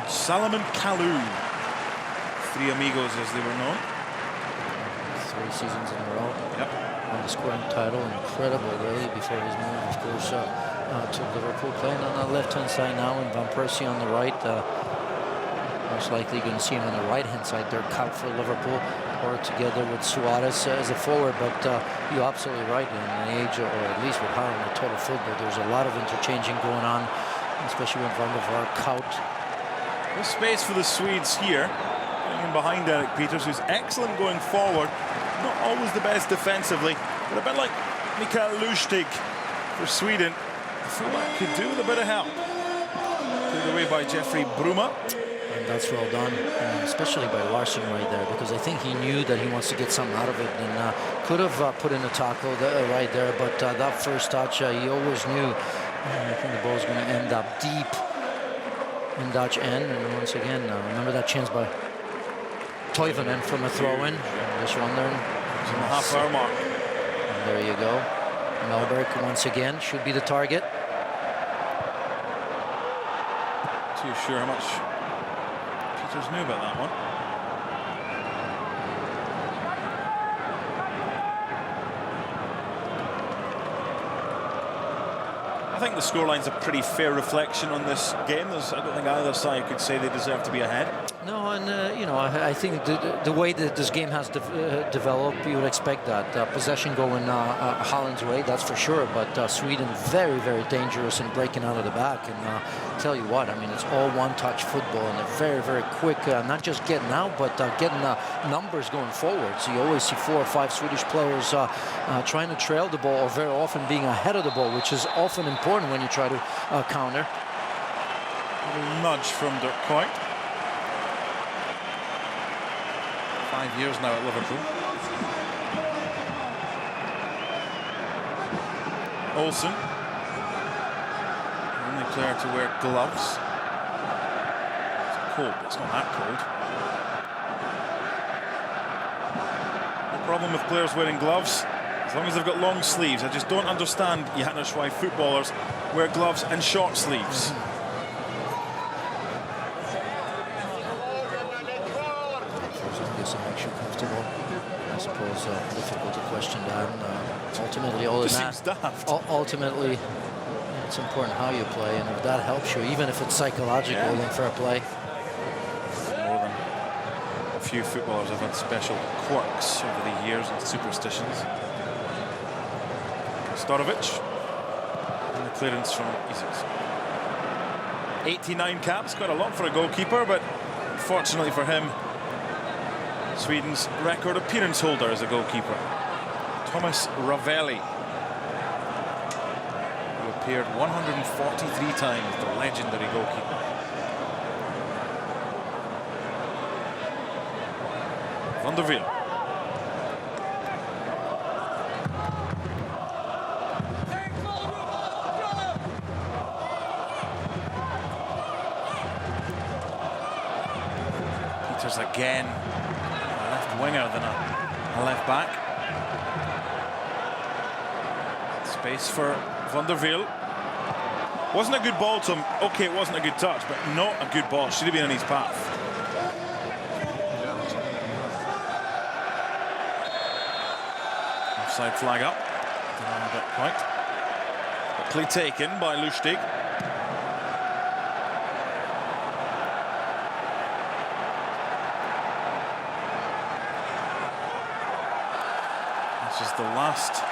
Salomon Kalou, three amigos as they were known. 3 seasons in a row. Yep. Won the scoring title, incredible really, before his move, of course, to Liverpool. Playing on the left-hand side now, and Van Persie on the right. Most likely going to see him on the right-hand side. Dirk Kuyt for Liverpool, or together with Suarez as a forward. But you're absolutely right. In an age, or at least with Holland, the total football, there's a lot of interchanging going on, especially with Van der Vaart, Kuyt. There's space for the Swedes here, in behind Eric Peters, who's excellent going forward. Not always the best defensively, but a bit like Mikael Lustig for Sweden. fullback could do with a bit of help. Cleared away by Jeffrey Bruma. And that's well done, especially by Larson right there, because I think he knew that he wants to get something out of it, and could have put in a tackle right there, but that first touch, he always knew. I think the ball is going to end up deep in Dutch end, and once again, remember that chance by Toivonen from a throw-in. Just wondering. It's on the half-hour mark. And there you go. Melberg once again should be the target. Too sure how much Peters knew about that one. I think the scoreline's a pretty fair reflection on this game. I don't think either side could say they deserve to be ahead. No, and you know, I think the way that this game has developed, you would expect that possession going Holland's way, that's for sure. But Sweden very, very dangerous in breaking out of the back. And tell you what, I mean, it's all one-touch football, and they're very, very quick. Not just getting out, but getting numbers going forward. So you always see 4 or 5 Swedish players trying to trail the ball, or very often being ahead of the ball, which is often important when you try to counter. A little nudge from Dirk Kuyt. 5 years now at Liverpool. Olsen, the only player to wear gloves. It's cold, but it's not that cold. No problem with players wearing gloves, as long as they've got long sleeves. I just don't understand, Janusz, why footballers wear gloves and short sleeves. Makes you comfortable. I suppose difficult to question that. Ultimately, all that. Ultimately, it's important how you play, and if that helps you, even if it's psychological, then fair play. More than a few footballers have had special quirks over the years and superstitions. Storovic, and the clearance from Isak. 89 caps, quite a lot for a goalkeeper, but unfortunately for him, Sweden's record appearance holder as a goalkeeper, Thomas Ravelli, who appeared 143 times, the legendary goalkeeper. Van der Wiel. Peters again. Winger than a left back. Space for Van der Wiel. Wasn't a good ball to him. Okay, it wasn't a good touch, but not a good ball. Should have been on his path. Offside flag up. Quickly taken by Lustig. This is the last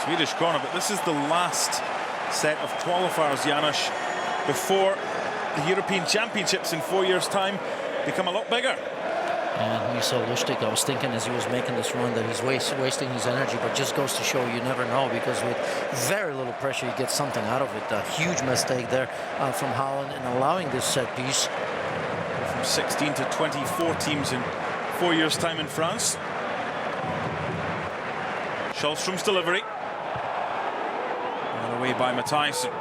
Swedish corner, but this is the last set of qualifiers, Janusz, before the European Championships in 4 years' time become a lot bigger. And you saw Lustig, I was thinking as he was making this run that he's wasting his energy, but just goes to show you never know, because with very little pressure you get something out of it. A huge mistake there from Holland in allowing this set piece. From 16 to 24 teams in 4 years' time in France. Schulstrom's delivery. And away by Matthijssen.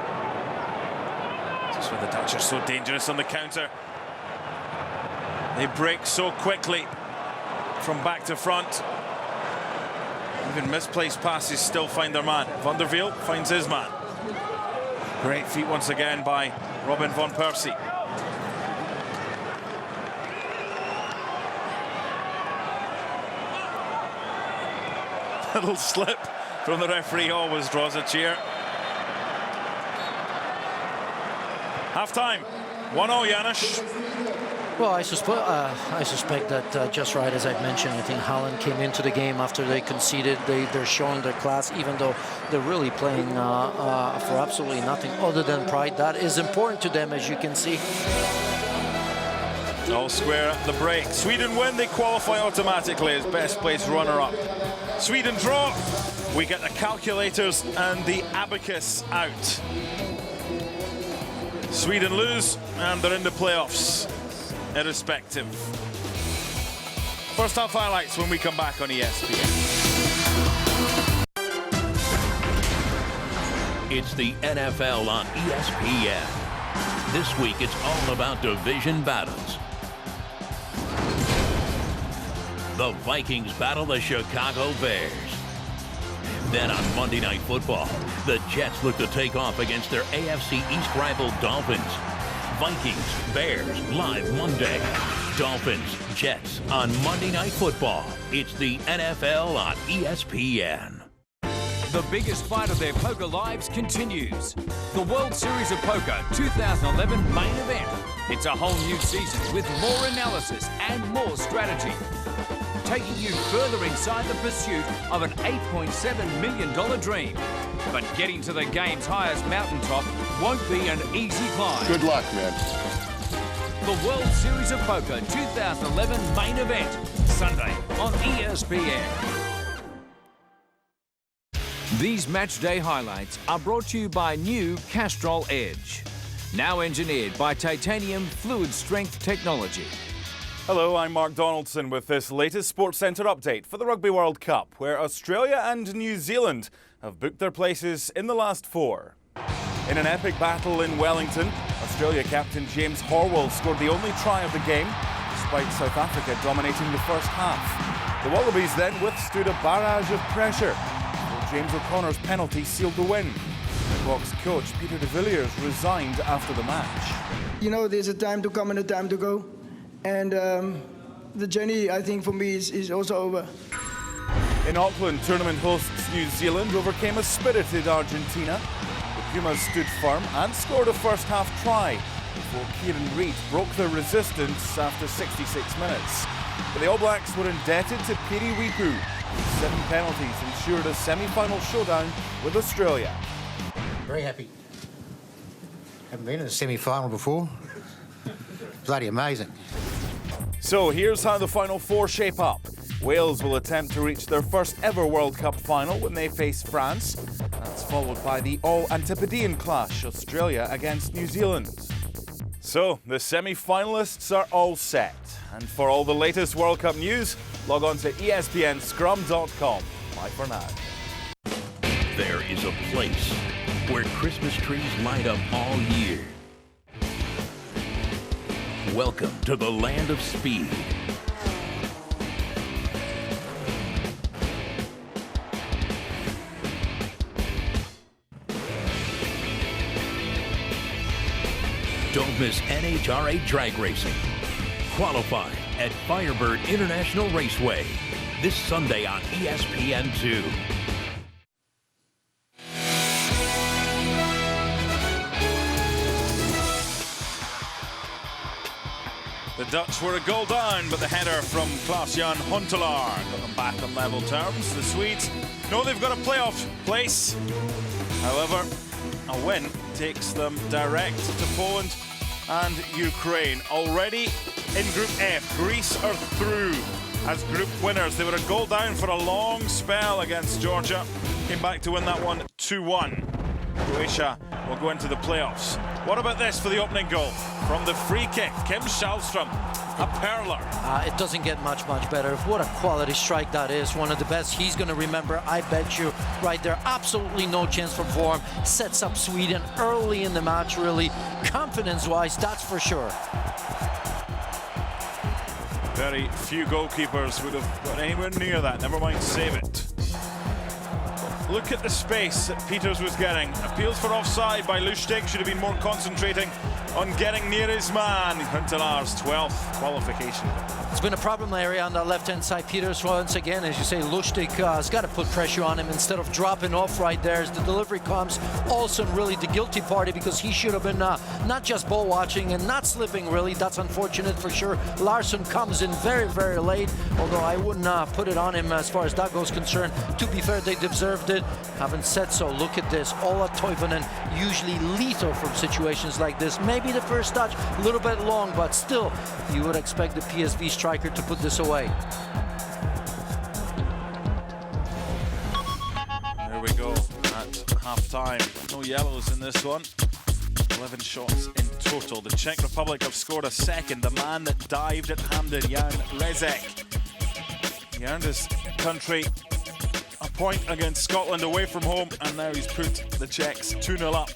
This is where the Dutch are so dangerous on the counter. They break so quickly from back to front. Even misplaced passes still find their man. Van der Wiel finds his man. Great feet once again by Robin van Persie. Little slip from the referee always draws a cheer. Half-time, 1-0, Janusz. Well, I suspect that just right, as I've mentioned, I think Holland came into the game after they conceded. They're showing their class, even though they're really playing for absolutely nothing other than pride. That is important to them, as you can see. All square at the break. Sweden win, they qualify automatically as best placed runner-up. Sweden draw. We get the calculators and the abacus out. Sweden lose, and they're in the playoffs, irrespective. First half highlights when we come back on ESPN. It's the NFL on ESPN. This week, it's all about division battles. The Vikings battle the Chicago Bears. Then on Monday Night Football, the Jets look to take off against their AFC East rival Dolphins. Vikings, Bears, live Monday. Dolphins, Jets on Monday Night Football. It's the NFL on ESPN. The biggest fight of their poker lives continues. The World Series of Poker 2011 main event. It's a whole new season with more analysis and more strategy, taking you further inside the pursuit of an $8.7 million dream. But getting to the game's highest mountaintop won't be an easy climb. Good luck, man. The World Series of Poker 2011 main event, Sunday on ESPN. These match day highlights are brought to you by new Castrol Edge, now engineered by titanium fluid strength technology. Hello, I'm Mark Donaldson with this latest Sports Centre update for the Rugby World Cup, where Australia and New Zealand have booked their places in the last four. In an epic battle in Wellington, Australia captain James Horwell scored the only try of the game, despite South Africa dominating the first half. The Wallabies then withstood a barrage of pressure. James O'Connor's penalty sealed the win. The Box coach Peter de Villiers resigned after the match. You know, there's a time to come and a time to go. And the journey, I think, for me is also over. In Auckland, tournament hosts New Zealand overcame a spirited Argentina. The Pumas stood firm and scored a first half try before Kieran Reid broke their resistance after 66 minutes. But the All Blacks were indebted to Piri Wipu. 7 penalties ensured a semi-final showdown with Australia. Very happy. Haven't been in a semi-final before. Bloody amazing. So here's how the final four shape up. Wales will attempt to reach their first ever World Cup final when they face France. That's followed by the all-Antipodean clash, Australia against New Zealand. So the semi-finalists are all set. And for all the latest World Cup news, log on to ESPNscrum.com. Bye for now. There is a place where Christmas trees light up all year. Welcome to the land of speed. Don't miss NHRA drag racing. Qualify at Firebird International Raceway this Sunday on ESPN2. The Dutch were a goal down, but the header from Klaas-Jan Huntelaar got them back on level terms. The Swedes know they've got a playoff place. However, a win takes them direct to Poland and Ukraine. Already in Group F, Greece are through as group winners. They were a goal down for a long spell against Georgia. Came back to win that one 2-1. Croatia will go into the playoffs. What about this for the opening goal? From the free kick, Kim Källström, a perler. It doesn't get much better. What a quality strike that is. One of the best he's going to remember, I bet you, right there. Absolutely no chance for form. Sets up Sweden early in the match, really. Confidence-wise, that's for sure. Very few goalkeepers would have got anywhere near that. Never mind save it. Look at the space that Peters was getting. Appeals for offside by Lustig. Should have been more concentrating on getting near his man. Huntelaar's 12th qualification. It's been a problem area on the left-hand side. Peters, once again, as you say, Lustig has got to put pressure on him instead of dropping off right there. As the delivery comes, Olsen really the guilty party because he should have been not just ball watching and not slipping, really. That's unfortunate for sure. Larsson comes in very, very late, although I wouldn't put it on him as far as that goes concerned. To be fair, they deserved it. Haven't said so. Look at this. Ola Toivonen, usually lethal from situations like this. Maybe the first touch, a little bit long, but still, you would expect the PSV striker to put this away. half-time. No yellows in this one. 11 shots in total. The Czech Republic have scored a second. The man that dived at Hamden, Jan Rezek. He earned his country a point against Scotland away from home, and now he's put the Czechs 2-0 up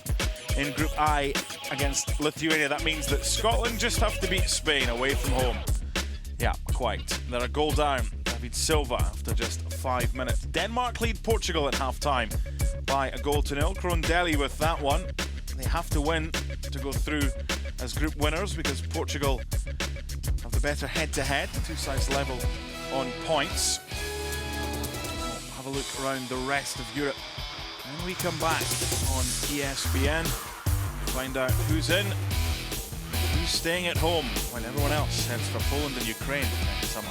in Group I against Lithuania. That means that Scotland just have to beat Spain away from home. Yeah, quite. They're a goal down. David Silva after just 5 minutes. Denmark lead Portugal at half-time by a goal to nil. Crondelli with that one. They have to win to go through as group winners because Portugal have the better head-to-head. The two sides level on points. We'll have a look around the rest of Europe. When we come back on ESPN, find out who's in, who's staying at home when everyone else heads for Poland and Ukraine next summer.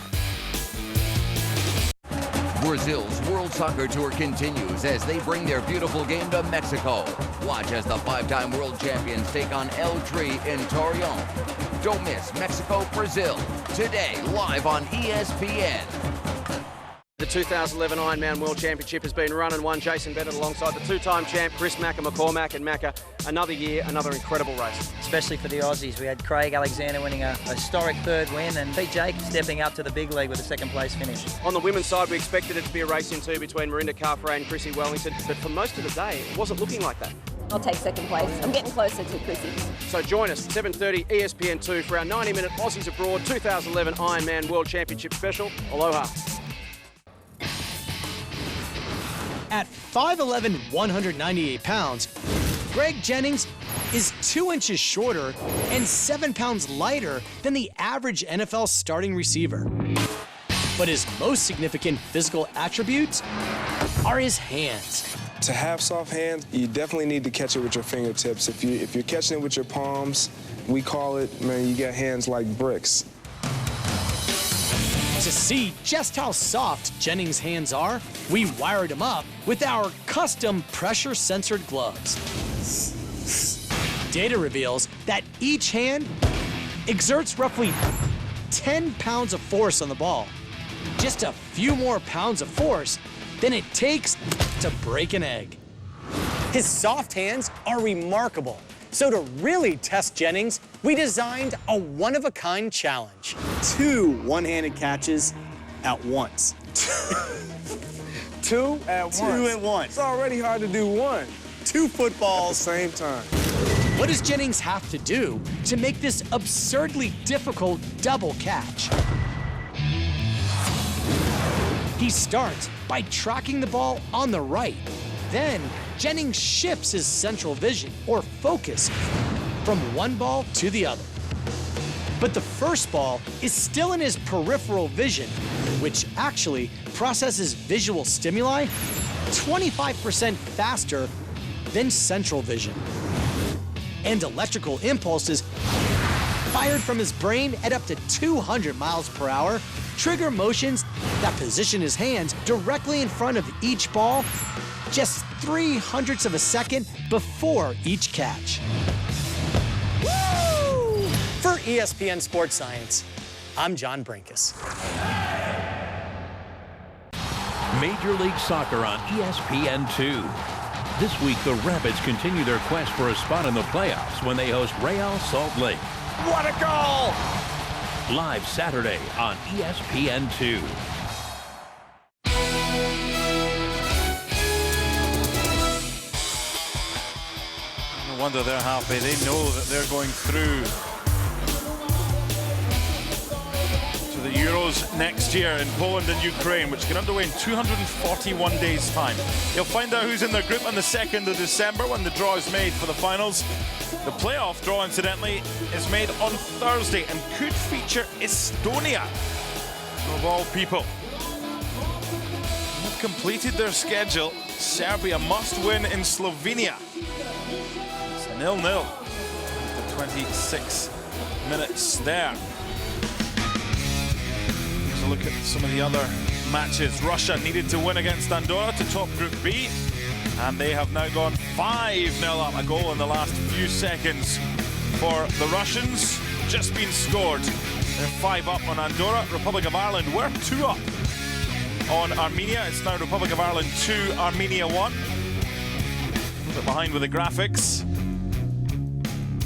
Brazil's World Soccer Tour continues as they bring their beautiful game to Mexico. Watch as the 5-time world champions take on El Tri in Torreon. Don't miss Mexico-Brazil today, live on ESPN. The 2011 Ironman World Championship has been run and won. Jason Bennett alongside the two-time champ Chris Macca McCormack, and Macca, another year, another incredible race. Especially for the Aussies. We had Craig Alexander winning a historic third win, and Pete Jake stepping up to the big league with a second-place finish. On the women's side, we expected it to be a race in two between Marinda Carfrae and Chrissy Wellington, but for most of the day, it wasn't looking like that. I'll take second place. I'm getting closer to Chrissy. So join us, 7:30 ESPN2 for our 90-minute Aussies Abroad 2011 Ironman World Championship special. Aloha. At 5'11", 198 pounds, Greg Jennings is 2 inches shorter and 7 pounds lighter than the average NFL starting receiver. But his most significant physical attributes are his hands. To have soft hands, you definitely need to catch it with your fingertips. If you're catching it with your palms, we call it, man, you got hands like bricks. To see just how soft Jennings' hands are, we wired him up with our custom pressure-sensored gloves. Data reveals that each hand exerts roughly 10 pounds of force on the ball. Just a few more pounds of force than it takes to break an egg. His soft hands are remarkable. So to really test Jennings, we designed a one-of-a-kind challenge. 2 one-handed catches at once. 2 at once? 2 at once. It's already hard to do 1. 2 footballs. At the same time. What does Jennings have to do to make this absurdly difficult double catch? He starts by tracking the ball on the right. Then, Jennings shifts his central vision, or focus, from one ball to the other. But the first ball is still in his peripheral vision, which actually processes visual stimuli 25% faster than central vision. And electrical impulses fired from his brain at up to 200 miles per hour trigger motions that position his hands directly in front of each ball just 0.03 of a second before each catch. Woo! For ESPN Sports Science, I'm John Brinkus. Major League Soccer on ESPN2. This week, the Rapids continue their quest for a spot in the playoffs when they host Real Salt Lake. What a goal! Live Saturday on ESPN2. No wonder they're happy. They know that they're going through to the Euros next year in Poland and Ukraine, which get underway in 241 days' time. You'll find out who's in their group on the 2nd of December when the draw is made for the finals. The playoff draw, incidentally, is made on Thursday and could feature Estonia, of all people. They've completed their schedule. Serbia must win in Slovenia. It's 0-0 after 26 minutes there. Here's a look at some of the other matches. Russia needed to win against Andorra to top Group B, and they have now gone 5-0 up. A goal in the last few seconds for the Russians. Just been scored. They're 5 up on Andorra. Republic of Ireland were 2 up on Armenia. It's now Republic of Ireland 2, Armenia 1. bit behind with the graphics.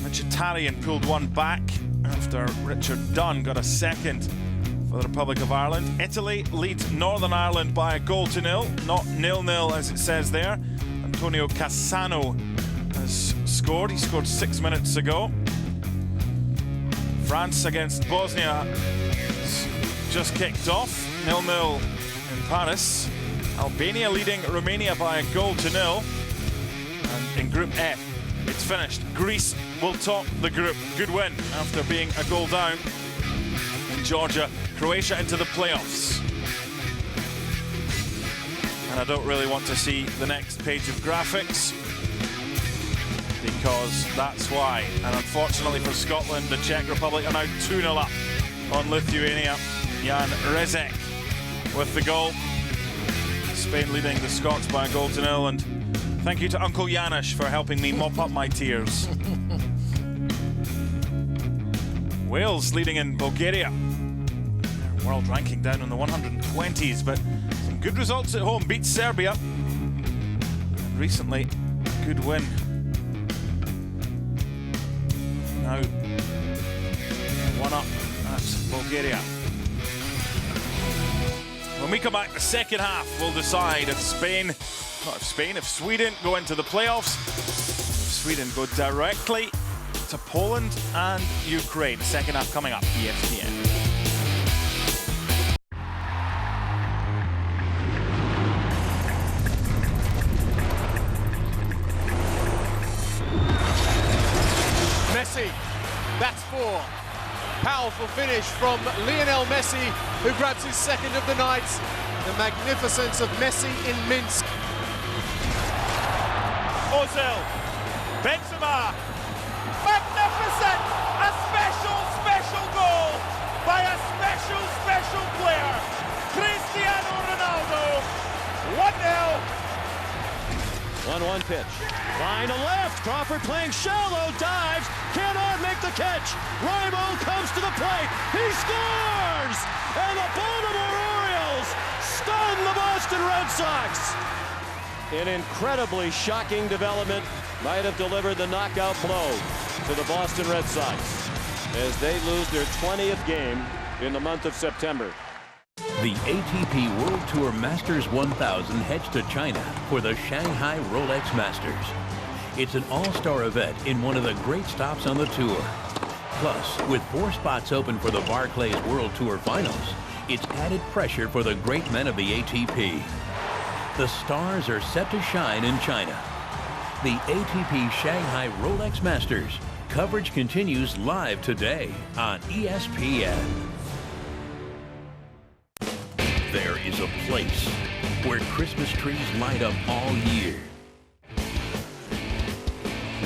Mkhitaryan pulled one back after Richard Dunn got a second for the Republic of Ireland. Italy leads Northern Ireland by a 1-0, not 0-0 as it says there. Antonio Cassano has scored. He scored 6 minutes ago. France against Bosnia just kicked off, 0-0 in Paris. Albania leading Romania by a 0-0. And in Group F, it's finished. Greece will top the group. Good win after being a goal down in Georgia. Croatia into the playoffs. And I don't really want to see the next page of graphics, because that's why. And unfortunately for Scotland, the Czech Republic are now 2-0 up on Lithuania. Jan Rezek with the goal. Spain leading the Scots by a 0-0. And thank you to Uncle Janusz for helping me mop up my tears. Wales leading in Bulgaria. Their world ranking down in the 120s, but some good results at home. Beat Serbia. And recently, a good win. Now, 1 up at Bulgaria. When we come back, the second half will decide if if Sweden go into the playoffs, if Sweden go directly to Poland and Ukraine. Second half coming up, ESPN. Messi, that's 4. Powerful finish from Lionel Messi, who grabs his second of the night. The magnificence of Messi in Minsk. Ozil, Benzema, magnificent! A special goal by a special player, Cristiano Ronaldo. 1-0. 1-1 pitch. Line to left. Crawford playing shallow. Dives. Cannot make the catch. Raimo comes to the plate. He scores! And the Baltimore Orioles stun the Boston Red Sox. An incredibly shocking development might have delivered the knockout blow to the Boston Red Sox as they lose their 20th game in the month of September. The ATP World Tour Masters 1000 heads to China for the Shanghai Rolex Masters. It's an all-star event in one of the great stops on the tour. Plus, with 4 spots open for the Barclays World Tour Finals, it's added pressure for the great men of the ATP. The stars are set to shine in China. The ATP Shanghai Rolex Masters. Coverage continues live today on ESPN. There is a place where Christmas trees light up all year.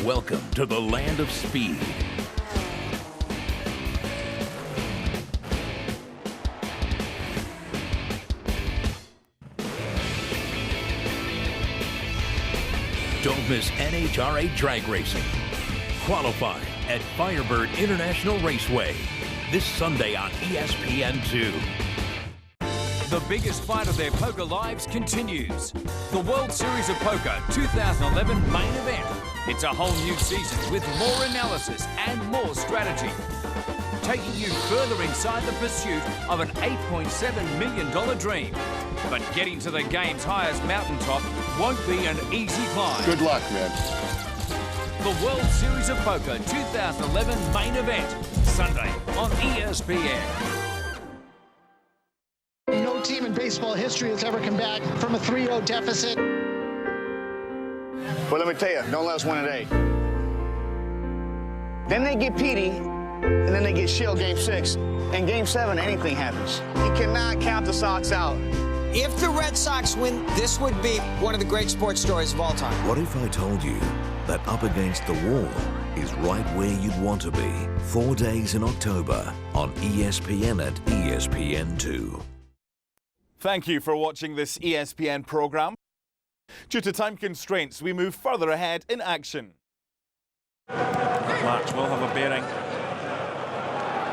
Welcome to the land of speed. Don't miss NHRA drag racing. Qualify at Firebird International Raceway this Sunday on ESPN2. The biggest fight of their poker lives continues. The World Series of Poker 2011 main event. It's a whole new season with more analysis and more strategy. Taking you further inside the pursuit of an $8.7 million dream. But getting to the game's highest mountaintop won't be an easy climb. Good luck, man. The World Series of Poker 2011 main event. Sunday on ESPN. No team in baseball history has ever come back from a 3-0 deficit. Well, let me tell you, don't let us win at 8. Then they get Petey, and then they get shelled Game 6. In Game 7, anything happens. You cannot count the Sox out. If the Red Sox win, this would be one of the great sports stories of all time. What if I told you that Up Against the Wall is right where you'd want to be? 4 days in October on ESPN at ESPN2. Thank you for watching this ESPN program. Due to time constraints, we move further ahead in action. That match will have a bearing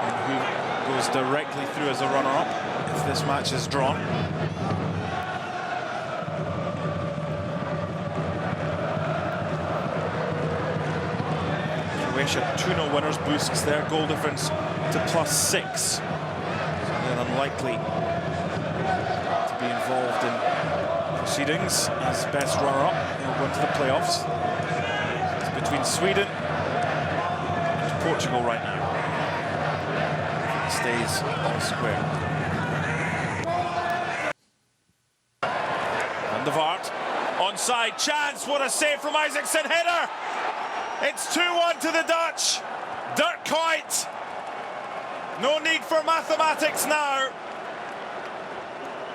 on who goes directly through as a runner-up if this match is drawn. Croatia 2-0 winners, boosts their goal difference to +6. So they're unlikely to be involved in proceedings as best runner-up. They'll go into the playoffs. It's between Sweden and Portugal right now. It stays all square. Van der Vaart, onside chance, what a save from Isaacson, header! It's 2-1 to the Dutch. Dirk Kuyt. No need for mathematics now,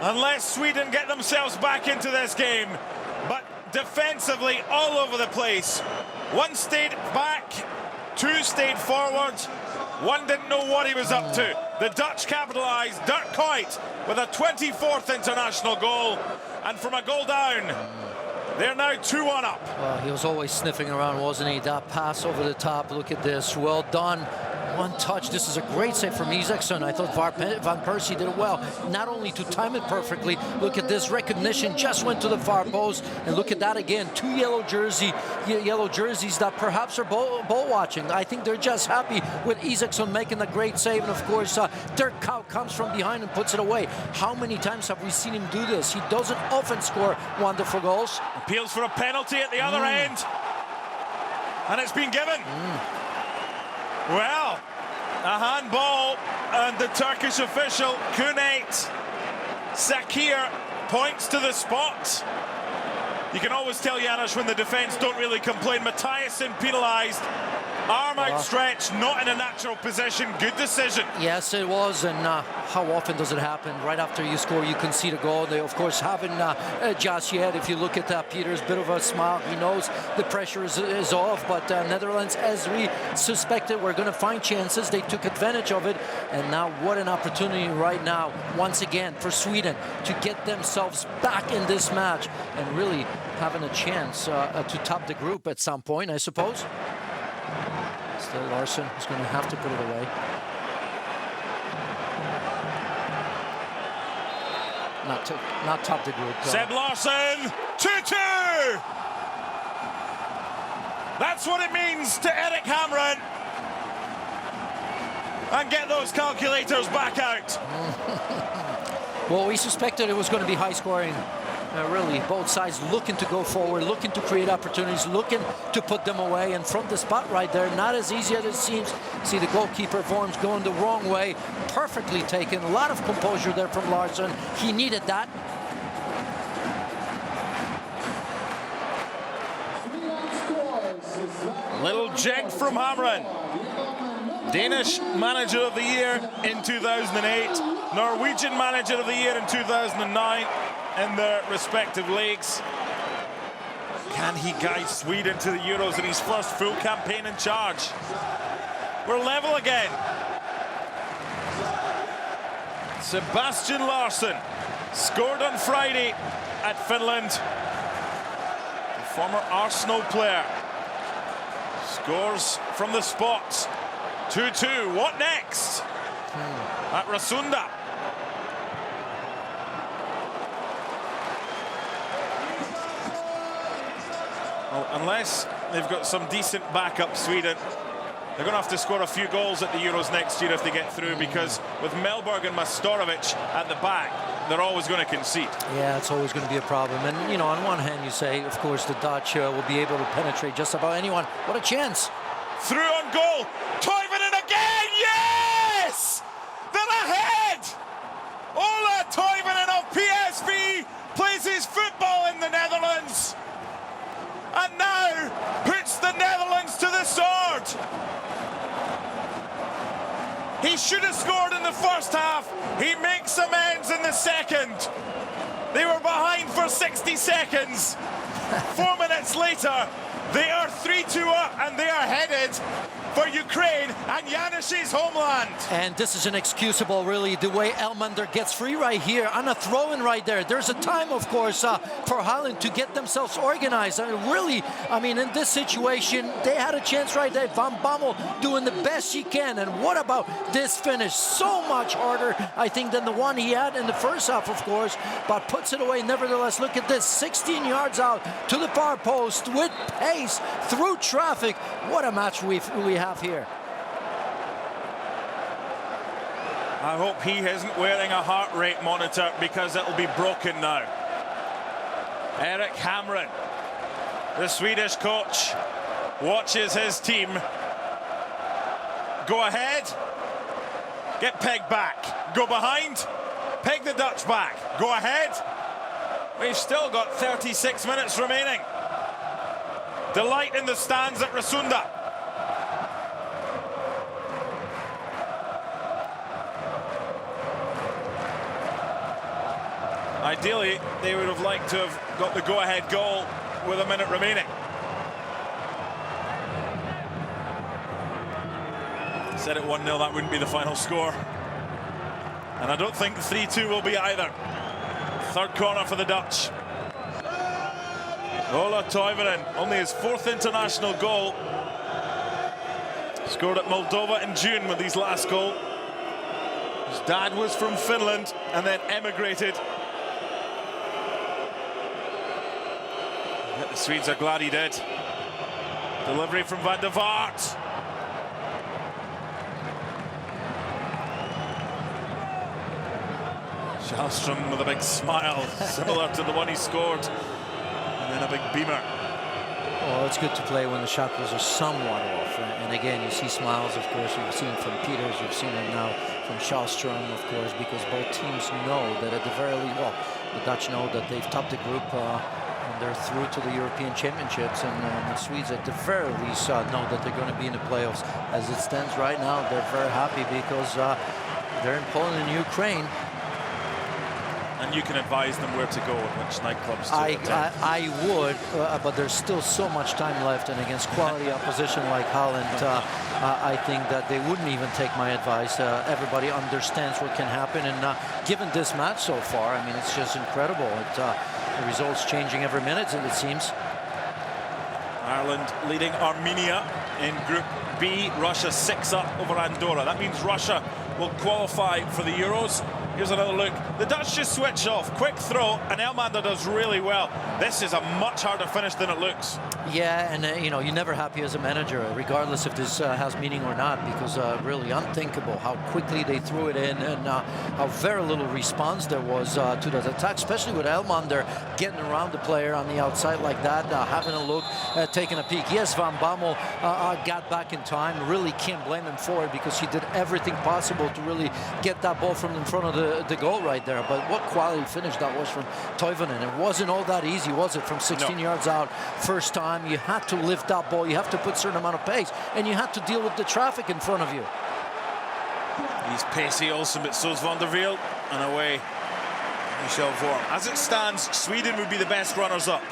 unless Sweden get themselves back into this game. But defensively, all over the place. One stayed back, two stayed forward. One didn't know what he was up to. The Dutch capitalised. Dirk Kuyt with a 24th international goal. And from a goal down, they're now 2-1 up. Well, he was always sniffing around, wasn't he? That pass over the top, look at this. Well done. One touch. This is a great save from Isaacson. I thought Van Persie did it well. Not only to time it perfectly, look at this recognition, just went to the far post. And look at that again. Two yellow jerseys that perhaps are ball watching. I think they're just happy with Isaacson making a great save. And of course, Dirk Kuyt comes from behind and puts it away. How many times have we seen him do this? He doesn't often score wonderful goals. Appeals for a penalty at the other end. And it's been given. Well, a handball, and the Turkish official, Cüneyt Sakir, points to the spot. You can always tell, Janusz, when the defence don't really complain. Mathiasson penalised, arm outstretched, not in a natural position. Good decision. Yes, it was, and how often does it happen? Right after you score, you concede a goal. They, of course, haven't just yet. If you look at Peter's bit of a smile, he knows the pressure is off, but Netherlands, as we suspected, were going to find chances. They took advantage of it, and now what an opportunity right now, once again, for Sweden to get themselves back in this match and really having a chance to top the group at some point, I suppose. Still Larsson is going to have to put it away. Not top the group. Seb Larsson, 2-2! That's what it means to Erik Hamrén. And get those calculators back out. Well, we suspected it was going to be high scoring. Really, both sides looking to go forward, looking to create opportunities, looking to put them away. And from the spot right there, not as easy as it seems. See the goalkeeper Worms going the wrong way. Perfectly taken. A lot of composure there from Larsson. He needed that. A little jig from Hamrén. Danish Manager of the Year in 2008. Norwegian Manager of the Year in 2009. In their respective leagues. Can he guide Sweden to the Euros in his first full campaign in charge? We're level again. Sebastian Larsson scored on Friday at Finland. The former Arsenal player scores from the spot. 2-2. What next? At Rasunda. Well, unless they've got some decent backup, Sweden, they're going to have to score a few goals at the Euros next year if they get through, because with Mellberg and Mastorovic at the back, they're always going to concede. Yeah, it's always going to be a problem. And, you know, on one hand, you say, of course, the Dutch will be able to penetrate just about anyone. What a chance. Through on goal. Toivonen again. Yes! They're ahead! Ola Toivonen of PSV plays his football in the Netherlands. And now puts the Netherlands to the sword. He should have scored in the first half. He makes amends in the second. They were behind for 60 seconds. 4 minutes later, they are 3-2 up and they are headed for Ukraine and Yanush's homeland. And this is inexcusable, really, the way Elmander gets free right here on a throw-in right there. There's a time, of course, for Holland to get themselves organized. And really, I mean, in this situation, they had a chance right there. Van Bommel doing the best she can. And what about this finish? So much harder, I think, than the one he had in the first half, of course, but puts it away nevertheless. Look at this, 16 yards out to the far post with pace through traffic. What a match we have here. I hope he isn't wearing a heart rate monitor because it'll be broken now. Eric Hamren, the Swedish coach, watches his team go ahead, get pegged back, go behind, peg the Dutch back, go ahead. We've still got 36 minutes remaining. Delight in the stands at Rasunda. Ideally, they would have liked to have got the go-ahead goal with a minute remaining. Said it 1-0, that wouldn't be the final score. And I don't think 3-2 will be either. Third corner for the Dutch. Ola Toivonen, only his 4th international goal. Scored at Moldova in June with his last goal. His dad was from Finland and then emigrated. The Swedes are glad he did. Delivery from Van der Vaart. Shalstrom with a big smile, similar to the one he scored. And then a big beamer. Oh, it's good to play when the shot was somewhat off. And again, you see smiles, of course. You've seen it from Peters, you've seen it now from Shalstrom, of course, because both teams know that at the very least, well, the Dutch know that they've topped the group and they're through to the European Championships. And the Swedes, at the very least, know that they're going to be in the playoffs. As it stands right now, they're very happy because they're in Poland and Ukraine. And you can advise them where to go and which nightclubs to attend. I would, but there's still so much time left, and against quality opposition like Holland, I think that they wouldn't even take my advice. Everybody understands what can happen, and given this match so far, I mean, it's just incredible. The results changing every minute, it seems. Ireland leading Armenia in Group B. Russia 6 up over Andorra. That means Russia will qualify for the Euros. Here's another look. The Dutch just switch off. Quick throw, and Elmander does really well. This is a much harder finish than it looks. Yeah, and you know, you're never happy as a manager, regardless if this has meaning or not, because really unthinkable how quickly they threw it in and how very little response there was to that attack, especially with Elmander getting around the player on the outside like that, having a look, taking a peek. Yes, Van Bommel got back in time. Really can't blame him for it because he did everything possible to really get that ball from in front of the goal right there. But what quality finish that was from Toivonen. It wasn't all that easy, was it? From 16 yards out, first time, you had to lift that ball, you have to put a certain amount of pace, and you have to deal with the traffic in front of you. He's pacey also, but so's Van der Wiel, and away Michel Vorm. As it stands, Sweden would be the best runners-up.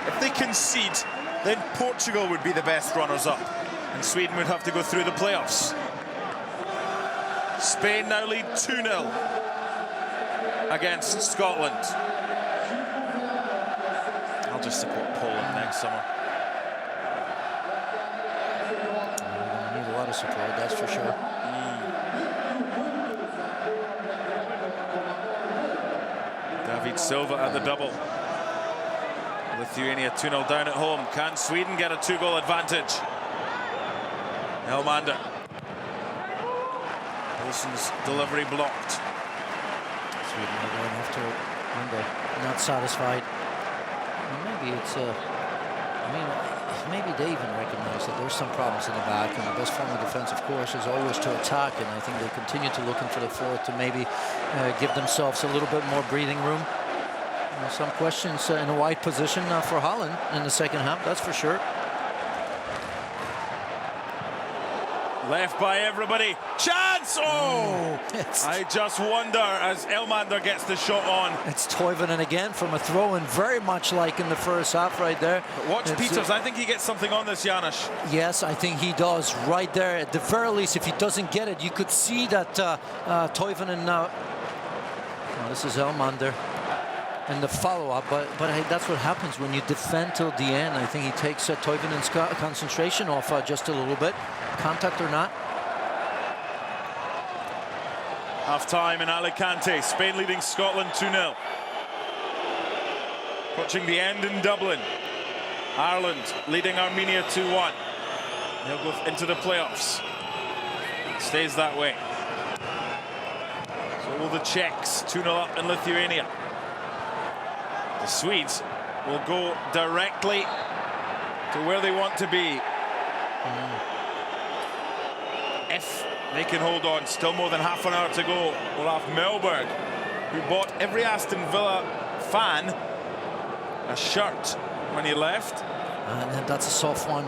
If they concede, then Portugal would be the best runners-up, and Sweden would have to go through the playoffs. Spain now lead 2-0 against Scotland. I'll just support Poland next summer. We need a lot of support, that's for sure. David Silva at the double. Lithuania 2-0 down at home. Can Sweden get a 2-goal advantage? Elmander. Wilson's delivery blocked. Sweden are going after it, and they're not satisfied. Well, maybe it's I mean, maybe they even recognize that there's some problems in the back, and the best form of defense, of course, is always to attack, and I think they continue to look for the fourth to maybe give themselves a little bit more breathing room. Some questions in a wide position for Holland in the second half, that's for sure. Left by everybody. Chance! chance. Oh! I just wonder as Elmander gets the shot on. It's Toivonen again from a throw-in, very much like in the first half right there. But watch Peters. I think he gets something on this, Janusz. Yes, I think he does right there. At the very least, if he doesn't get it, you could see that Toivonen now. Oh, this is Elmander. And the follow-up, but that's what happens when you defend till the end. I think he takes Toivonen's concentration off just a little bit, contact or not. Half-time in Alicante, Spain leading Scotland 2-0. Approaching the end in Dublin. Ireland leading Armenia 2-1. They'll go into the playoffs. It stays that way. So will the Czechs, 2-0 up in Lithuania. The Swedes will go directly to where they want to be. If they can hold on, still more than half an hour to go. We'll have Melberg, who bought every Aston Villa fan a shirt when he left. And that's a soft one.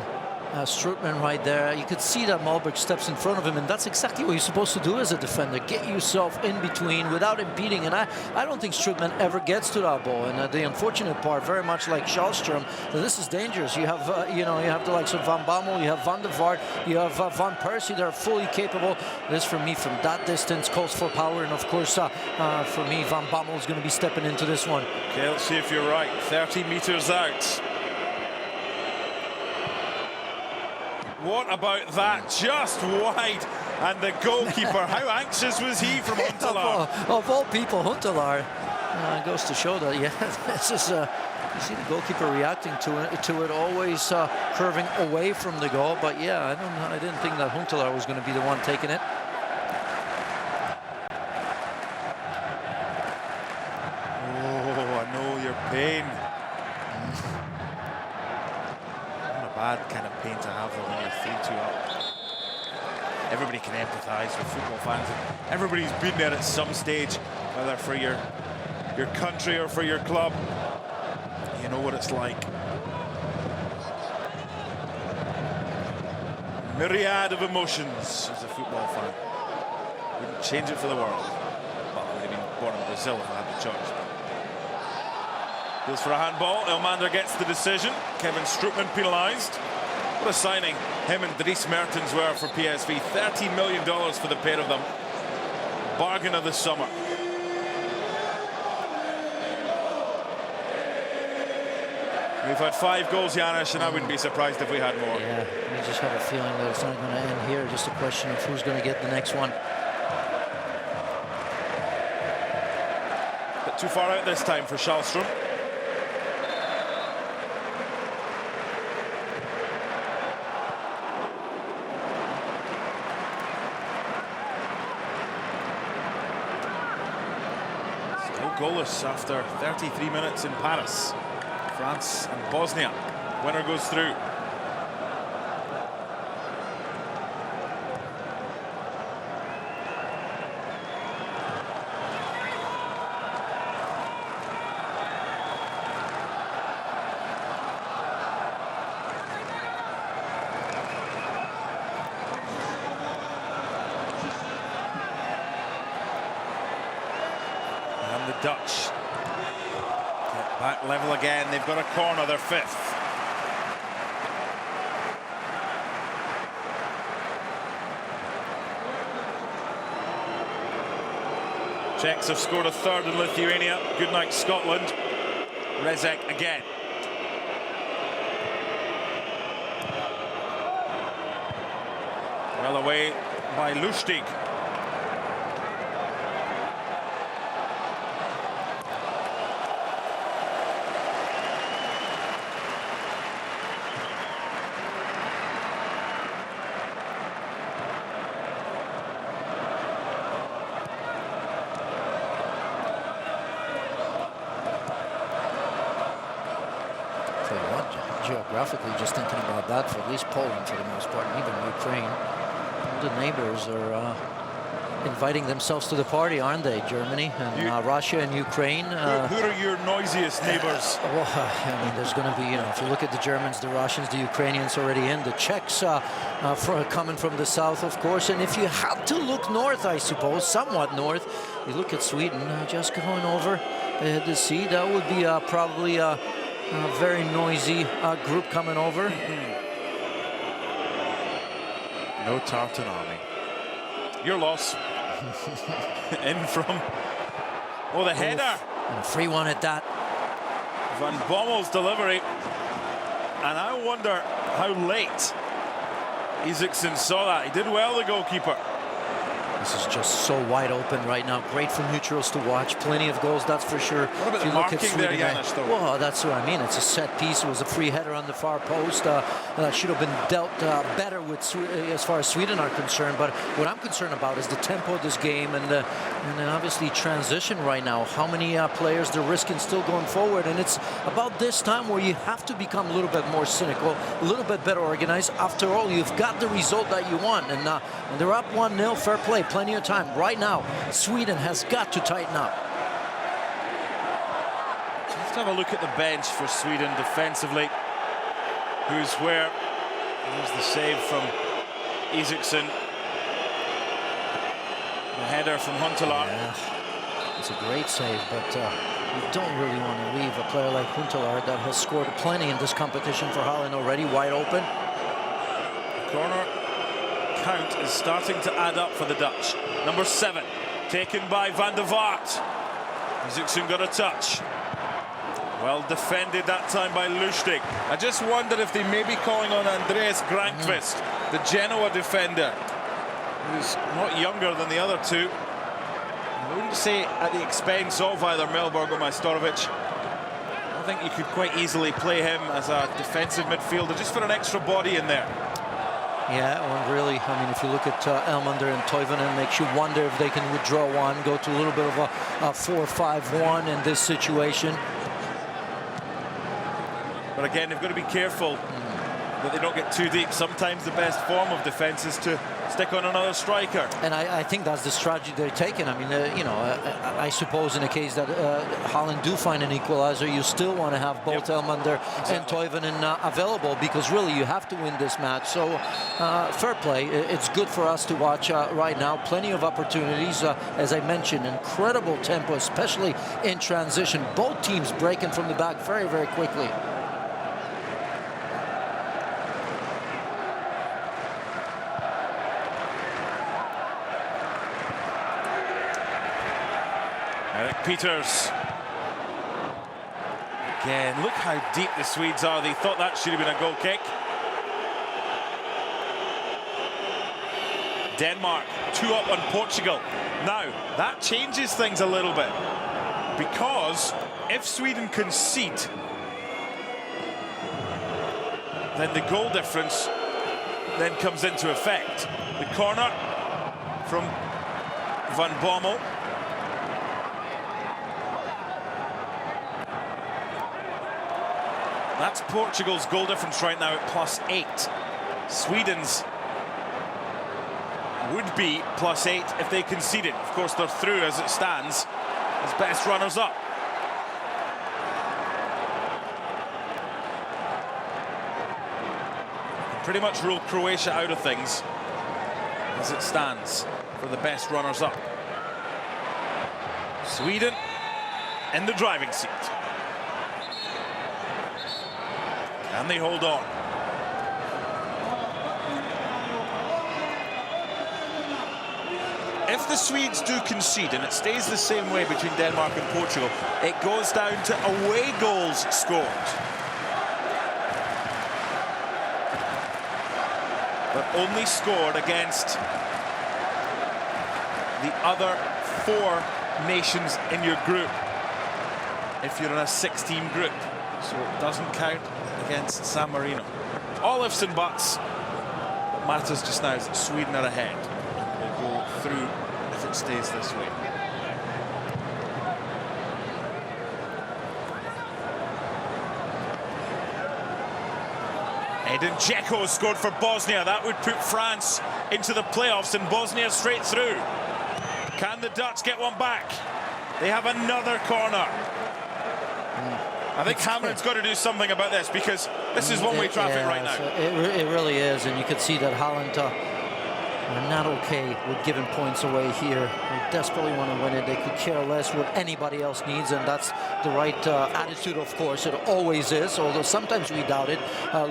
Strootman right there. You could see that Melberg steps in front of him, and that's exactly what you're supposed to do as a defender. Get yourself in between without impeding, and I don't think Strootman ever gets to that ball. And the unfortunate part, very much like Schallstrom, this is dangerous. You have, you have the likes of Van Bommel, you have Van der Vaart, you have Van Persie. They're fully capable. This, for me, from that distance, calls for power, and of course, for me, Van Bommel is going to be stepping into this one. Okay, let's see if you're right. 30 meters out. What about that? Just wide. And the goalkeeper, how anxious was he from Huntelaar? Of all people, Huntelaar goes to show that, yeah, this is, you see the goalkeeper reacting to it always curving away from the goal. But yeah, I didn't think that Huntelaar was going to be the one taking it. Oh, I know your pain. Bad kind of pain to have when you're 3-2 up. Everybody can empathise with football fans. Everybody's been there at some stage, whether for your country or for your club. You know what it's like. Myriad of emotions as a football fan. Wouldn't change it for the world. Well, I would have been born in Brazil if I had the choice. Goes for a handball. Elmander gets the decision. Kevin Strootman penalised. What a signing him and Dries Mertens were for PSV. $30 million for the pair of them. Bargain of the summer. We've had 5 goals, Janusz, and I wouldn't be surprised if we had more. Yeah, you just have a feeling that it's not going to end here. Just a question of who's going to get the next one. But too far out this time for Schallstrom. Goalless after 33 minutes in Paris. France and Bosnia. Winner goes through. And the Dutch get back level again. They've got a corner, their 5th. Czechs have scored a 3rd in Lithuania. Good night, Scotland. Rezek again. Well away by Lustig. Geographically, just thinking about that, for at least Poland for the most part, and even Ukraine, the neighbors are inviting themselves to the party, aren't they? Germany and Russia and Ukraine. Who are your noisiest neighbors? I mean, there's going to be, if you look at the Germans, the Russians, the Ukrainians already in, the Czechs coming from the south, of course. And if you had to look north, I suppose, somewhat north, you look at Sweden, just going over the sea. That would be probably a very noisy group coming over. No Tartan Army. Your loss. In from... Oh, the header. And a free one at that. Van Bommel's delivery. And I wonder how late Isaacson saw that. He did well, the goalkeeper. This is just so wide open right now. Great for neutrals to watch. Plenty of goals, that's for sure. What about the marking there, Janusz, though? Well, that's what I mean. It's a set piece. It was a free header on the far post. That should have been dealt better with as far as Sweden are concerned. But what I'm concerned about is the tempo of this game and then obviously transition right now. How many players they're risking still going forward. And it's about this time where you have to become a little bit more cynical, a little bit better organized. After all, you've got the result that you want. And they're up 1-0, fair play. Plenty of time. Right now, Sweden has got to tighten up. Let's have a look at the bench for Sweden defensively. Who's where? There's the save from Isaacson. The header from Huntelaar. Yeah, it's a great save, but you don't really want to leave a player like Huntelaar that has scored plenty in this competition for Holland already, wide open. Corner count is starting to add up for the Dutch. Number 7, taken by Van der Vaart. Isaacson got a touch. Well defended that time by Lustig. I just wonder if they may be calling on Andreas Granqvist, the Genoa defender, who's not younger than the other two. I wouldn't say at the expense of either Mellberg or Majstorovic. I think you could quite easily play him as a defensive midfielder, just for an extra body in there. Yeah, well, really, I mean, if you look at Elmander and Toivonen, it makes you wonder if they can withdraw one, go to a little bit of a 4-5-1 in this situation. But again, they've got to be careful that they don't get too deep. Sometimes the best form of defense is to stick on another striker. And I think that's the strategy they're taking. I mean, I suppose in the case that Holland do find an equalizer, you still want to have both Elmander and Toivonen available, because really you have to win this match. So fair play. It's good for us to watch right now. Plenty of opportunities. As I mentioned, incredible tempo, especially in transition. Both teams breaking from the back very, very quickly. Peters. Again, look how deep the Swedes are. They thought that should have been a goal kick. Denmark 2 up on Portugal. Now, that changes things a little bit, because if Sweden concede, then the goal difference then comes into effect. The corner from Van Bommel. That's Portugal's goal difference right now at +8. Sweden's would be +8 if they conceded. Of course, they're through as it stands as best runners-up. Pretty much rule Croatia out of things as it stands for the best runners-up. Sweden in the driving seat. And they hold on. If the Swedes do concede, and it stays the same way between Denmark and Portugal, it goes down to away goals scored. But only scored against the other 4 nations in your group if you're in a 6-team group. So it doesn't count against San Marino. All ifs and buts. What matters just now is that Sweden are ahead. They'll go through if it stays this way. Edin Dzeko scored for Bosnia. That would put France into the playoffs, and Bosnia straight through. Can the Dutch get one back? They have another corner. I think Cameron's got to do something about this, because this is one-way traffic right now. So it really is, and you can see that Holland are not okay with giving points away here. They desperately want to win it. They could care less what anybody else needs, and that's the right attitude, of course. It always is, although sometimes we doubt it,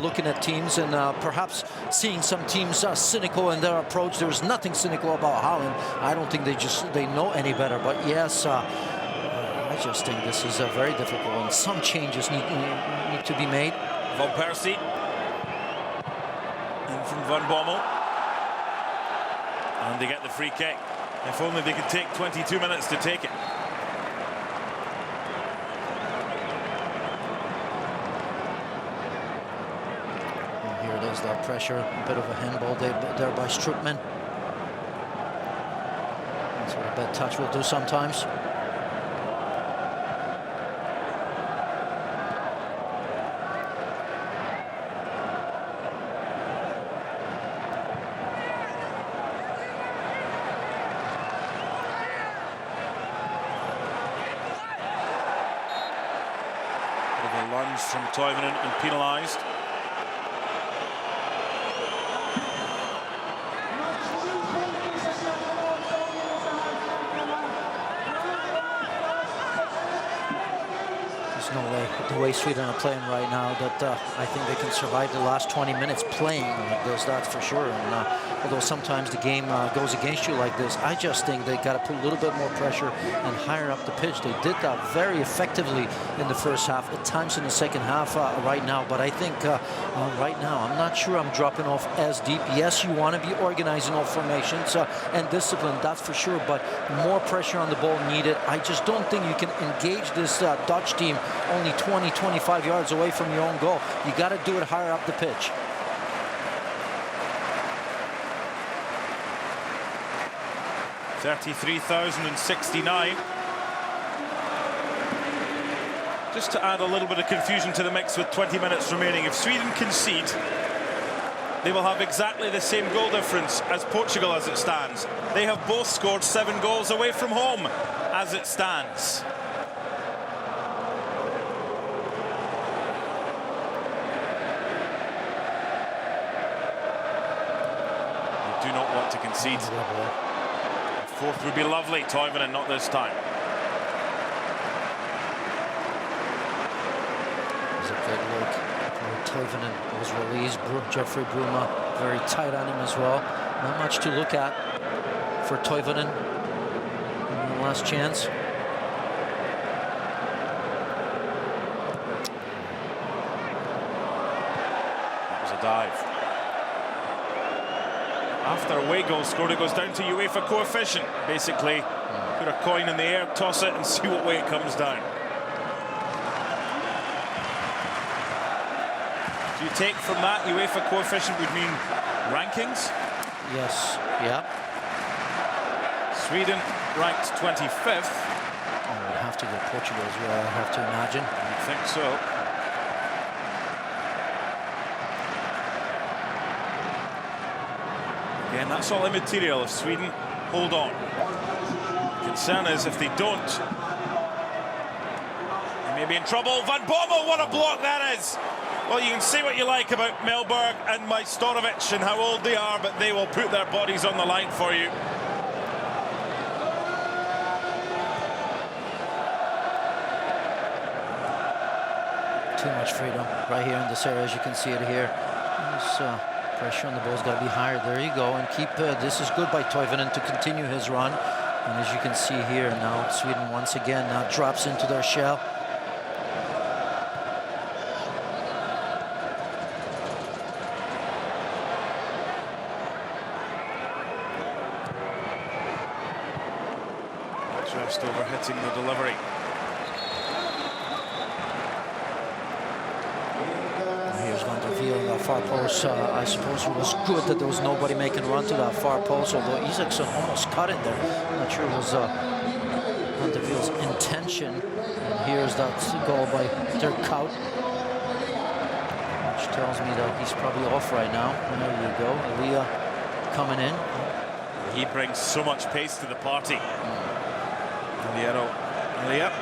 looking at teams and perhaps seeing some teams cynical in their approach. There's nothing cynical about Holland. I don't think they know any better, but yes, I just think this is very difficult, and some changes need to be made. Van Persie in from Van Bommel. And they get the free kick. If only they could take 22 minutes to take it. And here it is, that pressure, a bit of a handball there by Strootman. That's what a bad touch will do sometimes. Lunge from Toivonen and penalised. There's no way, the way Sweden are playing right now, that I think they can survive the last 20 minutes playing like this, that's for sure. And although sometimes the game goes against you like this, I just think they got to put a little bit more pressure and higher up the pitch. They did that very effectively in the first half, at times in the second half right now. But I think right now, I'm not sure I'm dropping off as deep. Yes, you want to be organizing all formations and discipline, that's for sure, but more pressure on the ball needed. I just don't think you can engage this Dutch team only 20, 25 yards away from your own goal. You got to do it higher up the pitch. $33,069. Just to add a little bit of confusion to the mix with 20 minutes remaining, if Sweden concede, they will have exactly the same goal difference as Portugal as it stands. They have both scored 7 goals away from home as it stands. They do not want to concede. Fourth would be lovely. Toivonen, not this time. There's a good look. Toivonen was released. Jeffrey Bruma very tight on him as well. Not much to look at for Toivonen. The last chance. That was a dive. After away goal scored, it goes down to UEFA coefficient. Basically, put a coin in the air, toss it, and see what way it comes down. Do you take from that UEFA coefficient would mean rankings? Yes, yeah. Sweden ranked 25th. Oh, we'd have to go Portugal as well, I have to imagine. I think so. Again, that's all immaterial if Sweden hold on. The concern is if they don't, they may be in trouble. Van Bommel, what a block that is! Well, you can say what you like about Melberg and Majstorovic and how old they are, but they will put their bodies on the line for you. Too much freedom right here in this area, as you can see it here. There's, pressure on the ball's got to be higher. There you go, and keep. This is good by Toivonen to continue his run. And as you can see here, now Sweden once again now drops into their shell. Just overhitting the delivery. That far post, I suppose it was good that there was nobody making a run to that far post, although Isaksson almost cut it there. I'm not sure it was Van der Veel's intention. And here's that goal by Dirk Kuyt, which tells me that he's probably off right now. And there you go, Elia coming in. He brings so much pace to the party. Yep.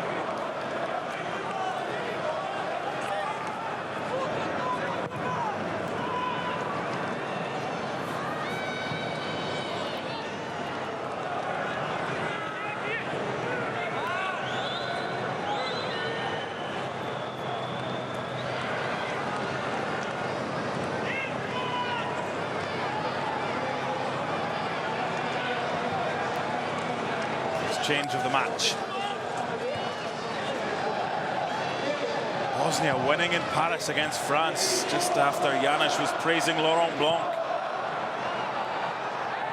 Change of the match. Bosnia winning in Paris against France just after Janusz was praising Laurent Blanc.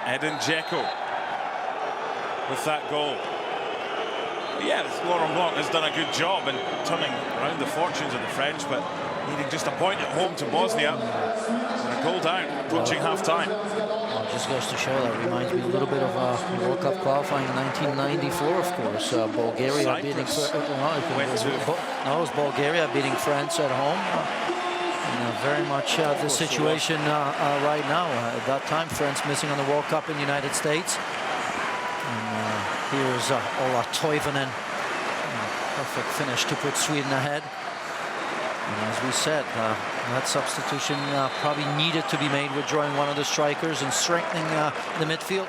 Edin Dzeko with that goal. But yeah, Laurent Blanc has done a good job in turning around the fortunes of the French, but needing just a point at home to Bosnia. And a goal down, approaching half-time. Just goes to show that reminds me a little bit of World Cup qualifying in 1994, of course. Bulgaria beating Bulgaria beating France at home. Very much the situation right now. At that time, France missing on the World Cup in the United States. And here's Ola Toivonen. Perfect finish to put Sweden ahead. And as we said, that substitution probably needed to be made, withdrawing one of the strikers and strengthening the midfield.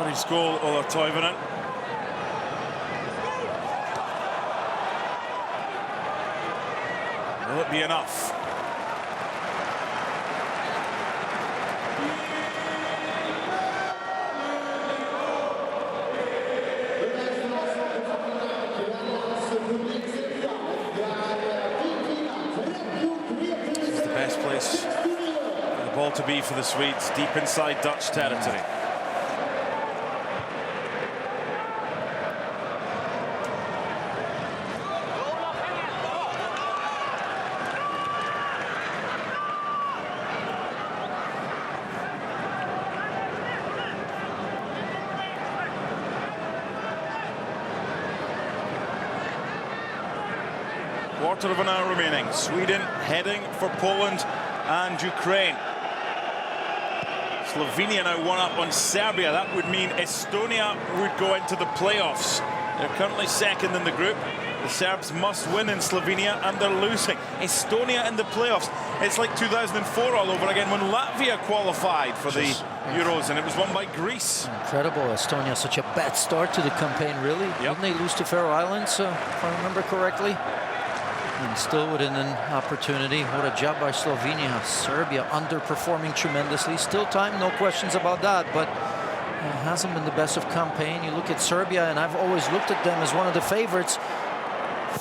Nice goal, Ola Toivonen. Will it be enough? To be for the Swedes, deep inside Dutch territory. Quarter of an hour remaining. Sweden heading for Poland and Ukraine. Slovenia now one up on Serbia. That would mean Estonia would go into the playoffs. They're currently second in the group. The Serbs must win in Slovenia, and they're losing. Estonia in the playoffs. It's like 2004 all over again when Latvia qualified for the Euros, and it was won by Greece. Incredible. Estonia, such a bad start to the campaign, really. Didn't they lose to Faroe Islands, if I remember correctly? And still within an opportunity. What a job by Slovenia. Serbia underperforming tremendously. Still time, no questions about that, but it hasn't been the best of campaign. You look at Serbia, and I've always looked at them as one of the favorites,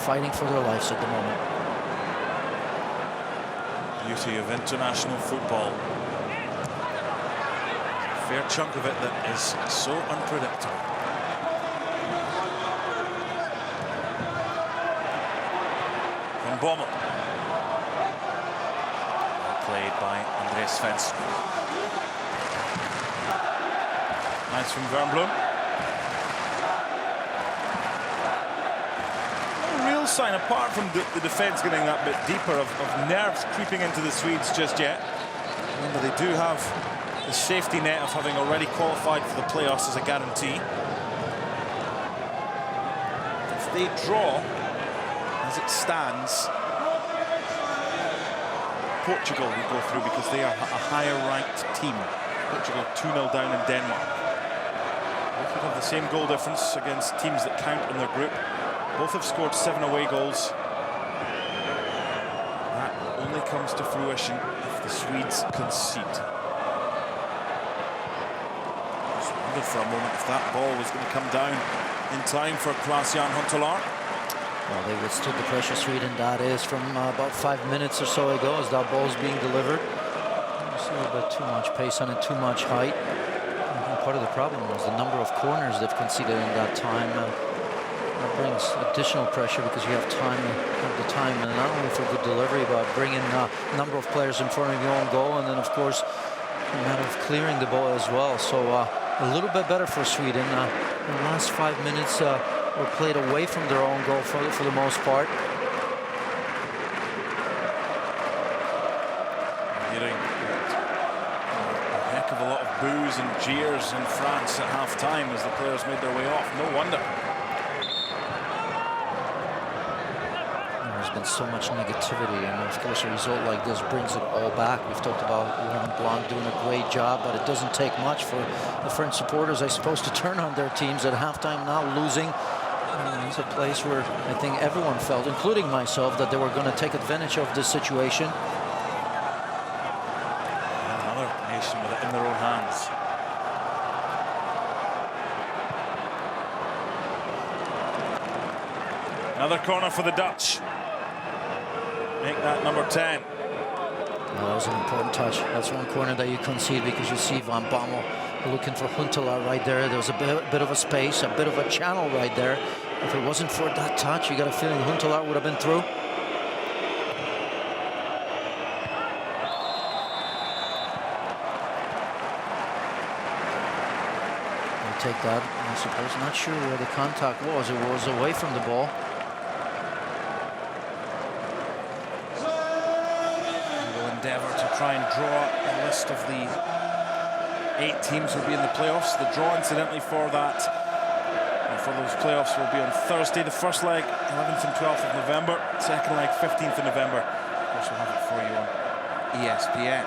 fighting for their lives at the moment. Beauty of international football. A fair chunk of it that is so unpredictable. Bommel. Played by Andreas Svensson. Nice from Wernbloom. No real sign, apart from the defence getting that bit deeper, of nerves creeping into the Swedes just yet. Remember, they do have the safety net of having already qualified for the playoffs as a guarantee. If they draw, as it stands, Portugal will go through because they are a higher ranked team. Portugal 2-0 down in Denmark. Both would have the same goal difference against teams that count in their group. Both have scored 7 away goals. That only comes to fruition if the Swedes concede. Just wondered for a moment if that ball was going to come down in time for Klaas-Jan Huntelaar. Well, they withstood the pressure, Sweden, that is, from about 5 minutes or so ago as that ball's being delivered. Just a little bit too much pace on it, too much height. And part of the problem was the number of corners they've conceded in that time. That brings additional pressure because you have time, and not only for good delivery, but bringing a number of players in front of your own goal, and then, of course, a matter of clearing the ball as well. So a little bit better for Sweden. The last 5 minutes were played away from their own goal for the most part. whistles and jeers in France at half-time as the players made their way off. No wonder. There's been so much negativity, and of course a result like this brings it all back. We've talked about Laurent Blanc doing a great job, but it doesn't take much for the French supporters, I suppose, to turn on their teams at halftime, now losing. It's a place where I think everyone felt, including myself, that they were going to take advantage of this situation. Another nation with it in their own hands. Another corner for the Dutch. Make that number 10. Well, that was an important touch. That's one corner that you concede because you see Van Bommel looking for Huntelaar right there. There was a bit of a space, a bit of a channel right there. If it wasn't for that touch, you got a feeling Huntelaar would have been through. We'll take that, I suppose. Not sure where the contact was. It was away from the ball. Endeavour to try and draw a list of the 8 teams who will be in the playoffs. The draw, incidentally, for that, for those playoffs will be on Thursday. The first leg, 11th and 12th of November. Second leg, 15th of November. Of course, we'll have it for you on ESPN.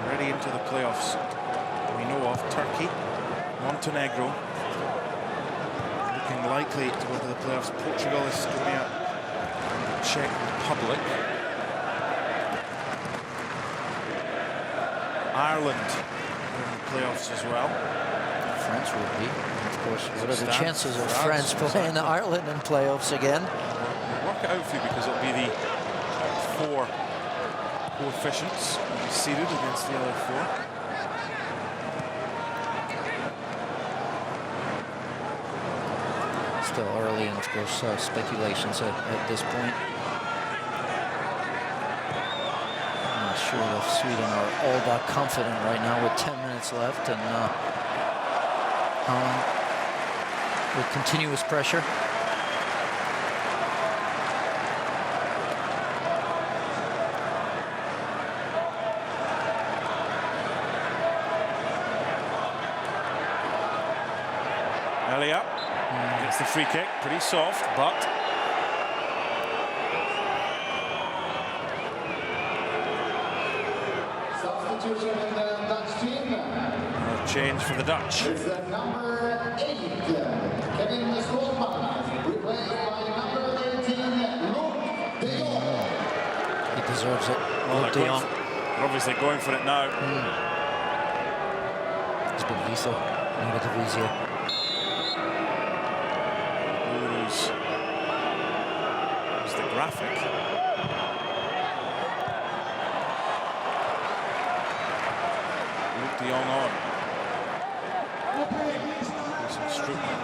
Already into the playoffs, we know of Turkey, Montenegro, likely to go to the playoffs. Portugal, Estonia, and the Czech Republic. Ireland in the playoffs as well. France will be. Of course, what are the chances of France playing Ireland in playoffs again? We'll work it out for you because it'll be the top 4 coefficients will be seeded against the other 4. Still early, and of course speculations at this point. I'm not sure if Sweden are all that confident right now with 10 minutes left, and Holland with continuous pressure. Elia gets the free kick, pretty soft, but substitution in the Dutch team. No change for the Dutch. It's the number 8, Kevin Stolpan, replaced by number 18, Luc de Jong. He deserves it. Well, they're obviously going for it now. It's been lethal. Eredivisie. Here's the graphic. Luc de Jong on. Some scrutiny.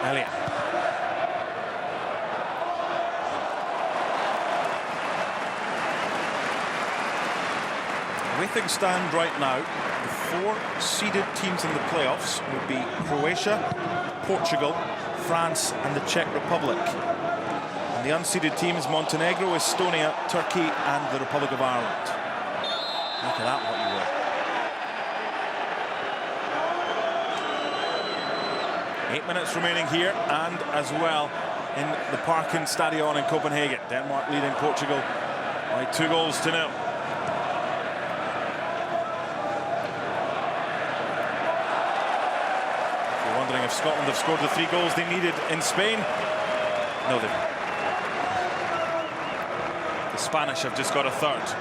Elliot. The way things stand right now, the 4 seeded teams in the playoffs would be Croatia, Portugal, France and the Czech Republic. And the unseeded teams Montenegro, Estonia, Turkey and the Republic of Ireland. Look at that, what you will. 8 minutes remaining here, and as well in the Parken Stadion in Copenhagen. Denmark leading Portugal by 2-0. If you're wondering if Scotland have scored the 3 goals they needed in Spain, no, they haven't. The Spanish have just got a third.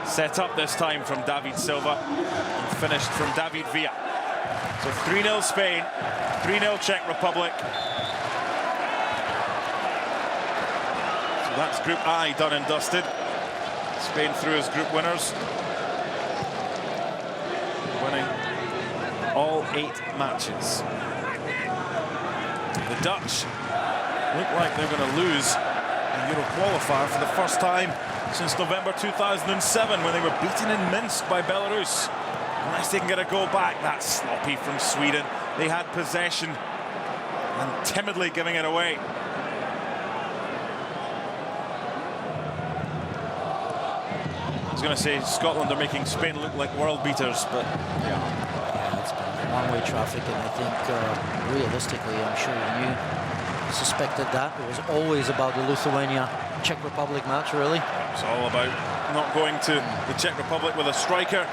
Set up this time from David Silva and finished from David Villa. So 3-0 Spain, 3-0 Czech Republic. So that's Group I done and dusted. Spain through as group winners. 8 matches. The Dutch look like they're going to lose a Euro qualifier for the first time since November 2007 when they were beaten in Minsk by Belarus. Unless they can get a goal back. That's sloppy from Sweden. They had possession and timidly giving it away. I was going to say Scotland are making Spain look like world beaters, but yeah, it's been one-way traffic, and I think realistically, I'm sure you suspected that. It was always about the Lithuania-Czech Republic match, really. It's all about not going to the Czech Republic with a striker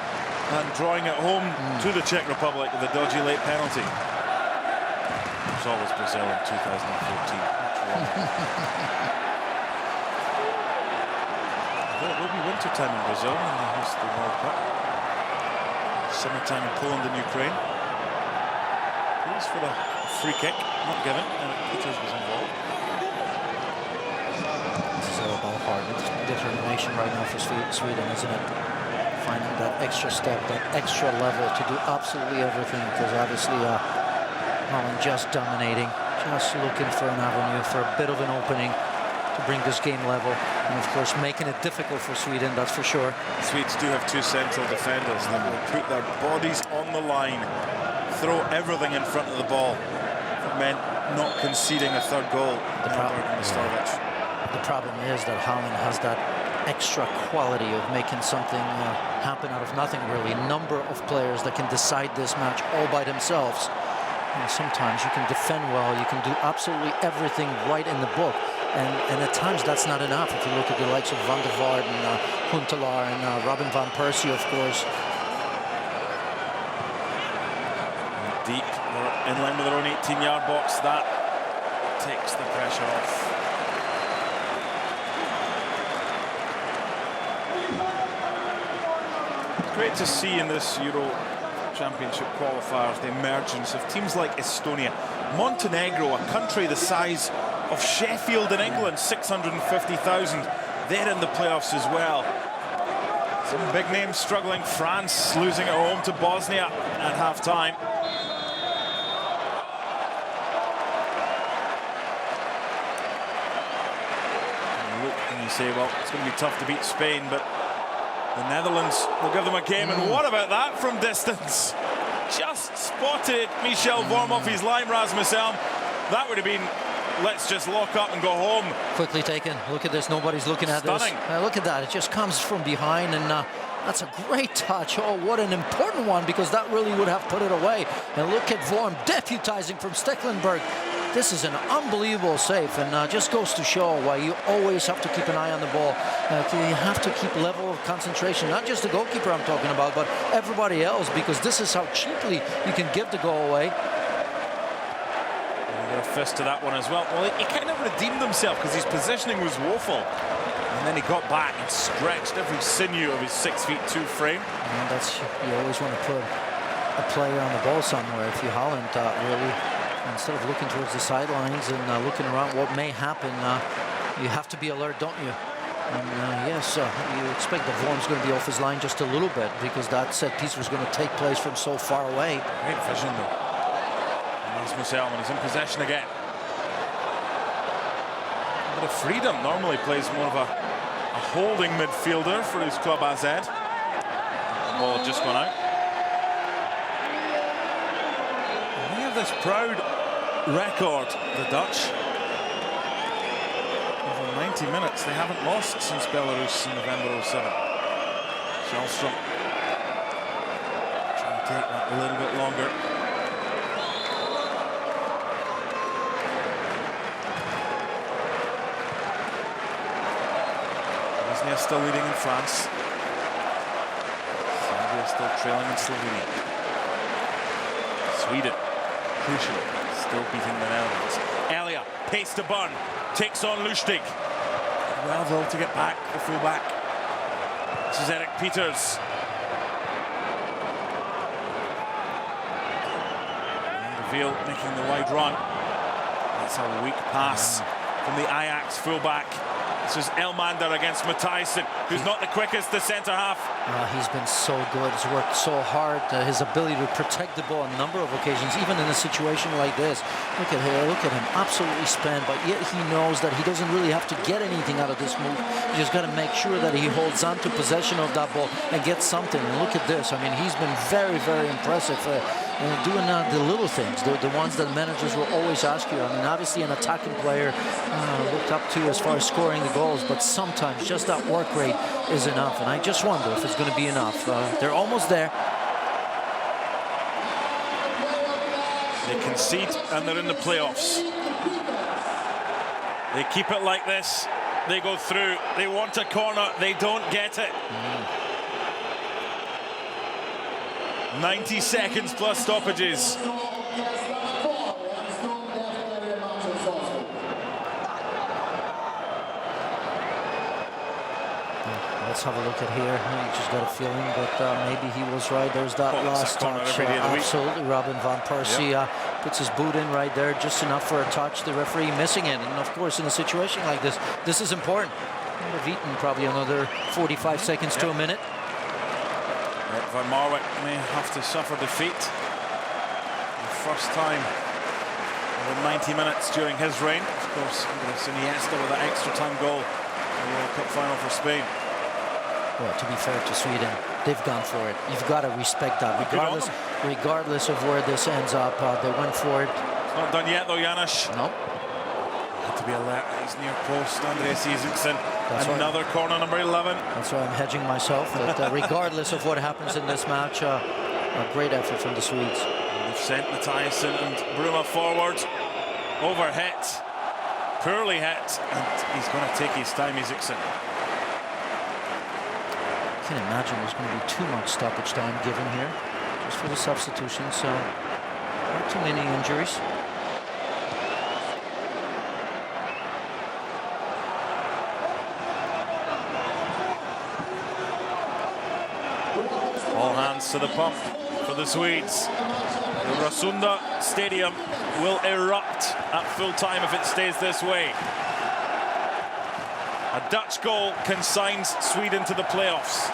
and drawing it home to the Czech Republic with a dodgy late penalty. It was always Brazil in 2014. It will be winter time in Brazil when they host the World Cup. Summertime in Poland and Ukraine. Please for the free kick, not given. Eric Peters was involved. This is all about heart and determination right now for Sweden, isn't it? Finding that extra step, that extra level to do absolutely everything, because obviously Holland just dominating, just looking for an avenue, for a bit of an opening to bring this game level, and of course making it difficult for Sweden, that's for sure. Swedes do have 2 central defenders that will put their bodies on the line, throw everything in front of the ball. That meant not conceding a third goal. The problem is that Holland has that extra quality of making something happen out of nothing, really. A number of players that can decide this match all by themselves. And sometimes you can defend well, you can do absolutely everything right in the book. And at times that's not enough. If you look at the likes of Van der Vaart and Huntelaar and Robin van Persie, of course. Deep, they're in line with their own 18-yard box. That takes the pressure off. It's great to see in this Euro Championship qualifiers the emergence of teams like Estonia, Montenegro, a country the size of Sheffield in England, 650,000. They're in the playoffs as well. Some big names struggling. France losing at home to Bosnia at half-time. You look and you say, well, it's going to be tough to beat Spain, but the Netherlands will give them a game. And what about that from distance? Just spotted Michel Vorm his line, Rasmus Elm. That would have been, let's just lock up and go home. Quickly taken. Look at this. Nobody's looking at this. Look at that. It just comes from behind, and that's a great touch. Oh, what an important one, because that really would have put it away. And look at Vorm deputizing from Stecklenburg. This is an unbelievable save, and just goes to show why you always have to keep an eye on the ball. You have to keep level of concentration, not just the goalkeeper I'm talking about, but everybody else, because this is how cheaply you can give the goal away. A fist to that one as well. Well, he kind of redeemed himself because his positioning was woeful. And then he got back and stretched every sinew of his 6'2" frame. And that's, you always want to put a player on the ball somewhere. If you Holland really, instead of looking towards the sidelines and looking around what may happen, you have to be alert, don't you? And yes, you expect that Vorm's going to be off his line just a little bit, because that set piece was going to take place from so far away. Great vision though. Rasmus Elm is in possession again. A bit of freedom. Normally plays more of a holding midfielder for his club AZ. The ball just gone out. And they have this proud record, the Dutch. Over 90 minutes, they haven't lost since Belarus in November 07. Kjellstrom trying to take that a little bit longer. Bosnia still leading in France. Serbia still trailing in Slovenia. Sweden, crucially, still beating the Netherlands. Elia, pace to burn, takes on Lustig. Well, though, to get back, the full back. This is Eric Peters. And De Veel making the wide run. That's a weak pass from the Ajax fullback. This is Elmander against Matthijssen, who's not the quickest, the centre-half. He's been so good. He's worked so hard. His ability to protect the ball on a number of occasions, even in a situation like this. Look at him, absolutely spent, but yet he knows that he doesn't really have to get anything out of this move. You just got to make sure that he holds on to possession of that ball and gets something. And look at this. I mean, he's been very, very impressive. Doing the little things, the ones that managers will always ask you. I mean, obviously an attacking player looked up to as far as scoring the goals, but sometimes just that work rate is enough. And I just wonder if it's going to be enough. They're almost there. They concede and they're in the playoffs. They keep it like this. They go through. They want a corner. They don't get it. 90 seconds plus stoppages. Let's have a look at here. He just got a feeling that maybe he was right. There's that last touch. Absolutely, Robin van Persie puts his boot in right there, just enough for a touch. The referee missing it. And of course, in a situation like this, this is important. Would have eaten probably another 45 seconds to a minute. Van Marwijk may have to suffer defeat. The first time over 90 minutes during his reign. Of course, Andres Iniesta with that extra time goal in the World Cup final for Spain. Well, to be fair to Sweden, they've gone for it. You've got to respect that. Regardless of where this ends up, they went for it. It's not done yet, though, Janusz. No. Had to be alert. He's near post. Andreas Isaacson. Another corner, number 11. That's why I'm hedging myself. But regardless of what happens in this match, a great effort from the Swedes. They've sent Matthijssen and Bruma forward. Over hit. Poorly hit. And he's going to take his time, Isaacson. I can't imagine there's going to be too much stoppage time given here, just for the substitution. So, not too many injuries. All hands to the pump for the Swedes. The Rasunda Stadium will erupt at full time if it stays this way. A Dutch goal consigns Sweden to the playoffs.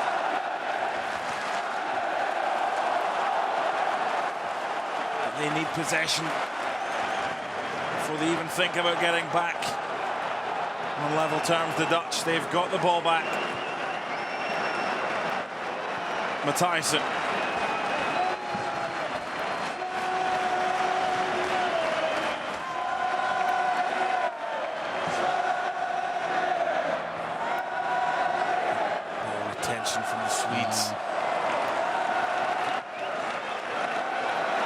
They need possession before they even think about getting back on level terms. The Dutch, they've got the ball back. Matthijssen. Attention from the Swedes.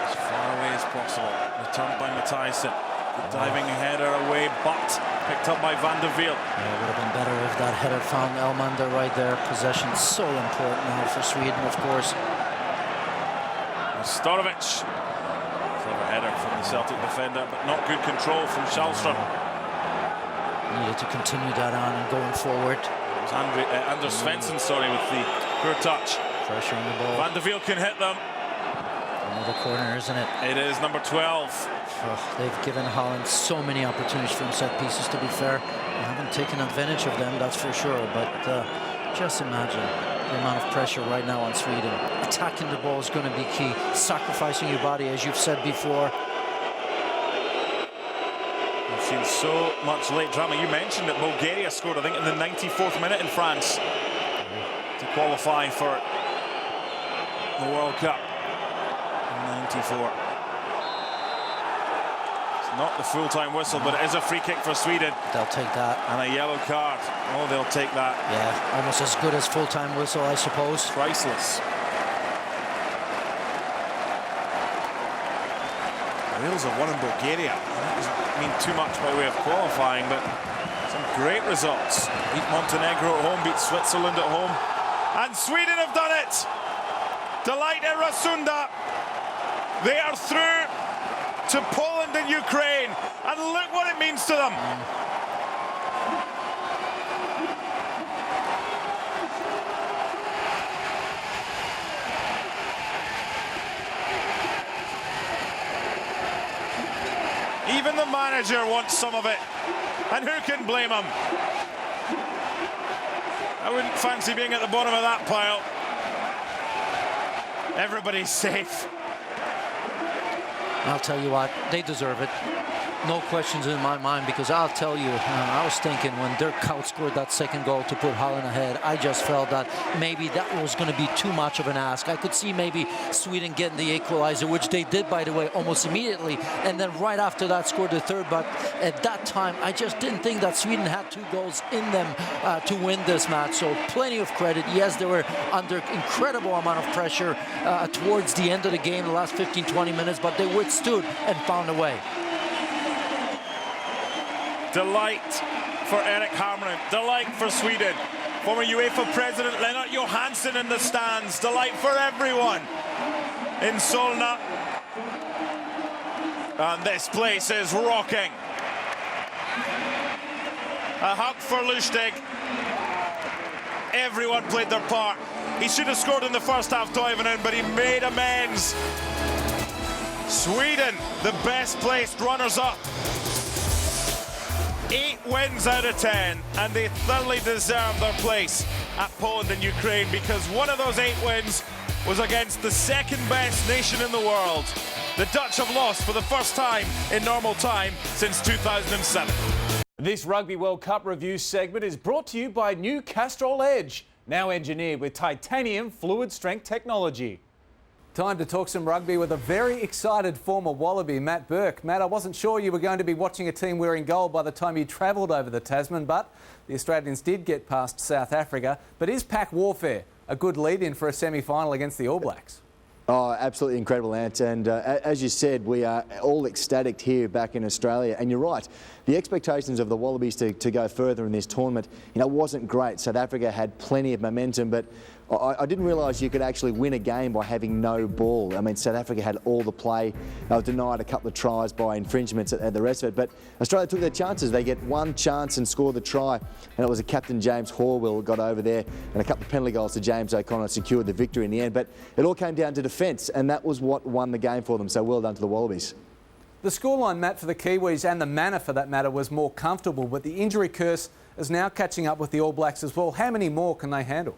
As far away as possible. Returned by Matthijssen. The diving header away, but picked up by Van de Veel. Yeah, it would have been better if that header found Elmander right there. Possession so important now for Sweden, of course. Storovic. Clever header from the Celtic defender, but not good control from Källström. Needed to continue that on and going forward. It was Anders Svensson, with the poor touch. Pressure on the ball. Van de Veel can hit them. Another corner, isn't it? It is number 12. Oh, they've given Holland so many opportunities from set pieces, to be fair. They haven't taken advantage of them, that's for sure. But just imagine the amount of pressure right now on Sweden. Attacking the ball is going to be key. Sacrificing your body, as you've said before. We've seen so much late drama. You mentioned that Bulgaria scored, I think, in the 94th minute in France to qualify for the World Cup in 94. It's not the full-time whistle, but it is a free kick for Sweden. They'll take that. And a yellow card. Oh, they'll take that. Yeah, almost as good as full-time whistle, I suppose. Priceless. Wales have won in Bulgaria. That doesn't mean too much by way of qualifying, but some great results. Beat Montenegro at home, beat Switzerland at home. And Sweden have done it! Delight in Rasunda. They are through to Poland and Ukraine. And look what it means to them. Even the manager wants some of it. And who can blame him? I wouldn't fancy being at the bottom of that pile. Everybody's safe. I'll tell you what, they deserve it. No questions in my mind, because I'll tell you, I was thinking when Dirk Kuyt scored that second goal to put Holland ahead, I just felt that maybe that was going to be too much of an ask. I could see maybe Sweden getting the equalizer, which they did, by the way, almost immediately, and then right after that scored the third. But at that time, I just didn't think that Sweden had 2 goals in them to win this match. So plenty of credit. Yes, they were under incredible amount of pressure towards the end of the game, the last 15-20 minutes, but they withstood and found a way. Delight for Erik Hamrén. Delight for Sweden. Former UEFA President Lennart Johansson in the stands. Delight for everyone in Solna. And this place is rocking. A hug for Lustig. Everyone played their part. He should have scored in the first half, Toivonen, but he made amends. Sweden, the best placed runners-up. 8 wins out of 10, and they thoroughly deserve their place at Poland and Ukraine, because one of those 8 wins was against the second best nation in the world. The Dutch have lost for the first time in normal time since 2007. This Rugby World Cup review segment is brought to you by new Castrol Edge, now engineered with titanium fluid strength technology. Time to talk some rugby with a very excited former Wallaby, Matt Burke. Matt, I wasn't sure you were going to be watching a team wearing gold by the time you travelled over the Tasman, but the Australians did get past South Africa. But is pack warfare a good lead-in for a semi-final against the All Blacks? Oh, absolutely incredible, Ant. And as you said, we are all ecstatic here back in Australia. And you're right, the expectations of the Wallabies to go further in this tournament, wasn't great. South Africa had plenty of momentum, but I didn't realise you could actually win a game by having no ball. I mean, South Africa had all the play. They were denied a couple of tries by infringements and the rest of it. But Australia took their chances. They get one chance and score the try. And it was a captain James Horwill got over there, and a couple of penalty goals to James O'Connor secured the victory in the end. But it all came down to defence, and that was what won the game for them. So well done to the Wallabies. The scoreline, Matt, for the Kiwis, and the manner for that matter, was more comfortable. But the injury curse is now catching up with the All Blacks as well. How many more can they handle?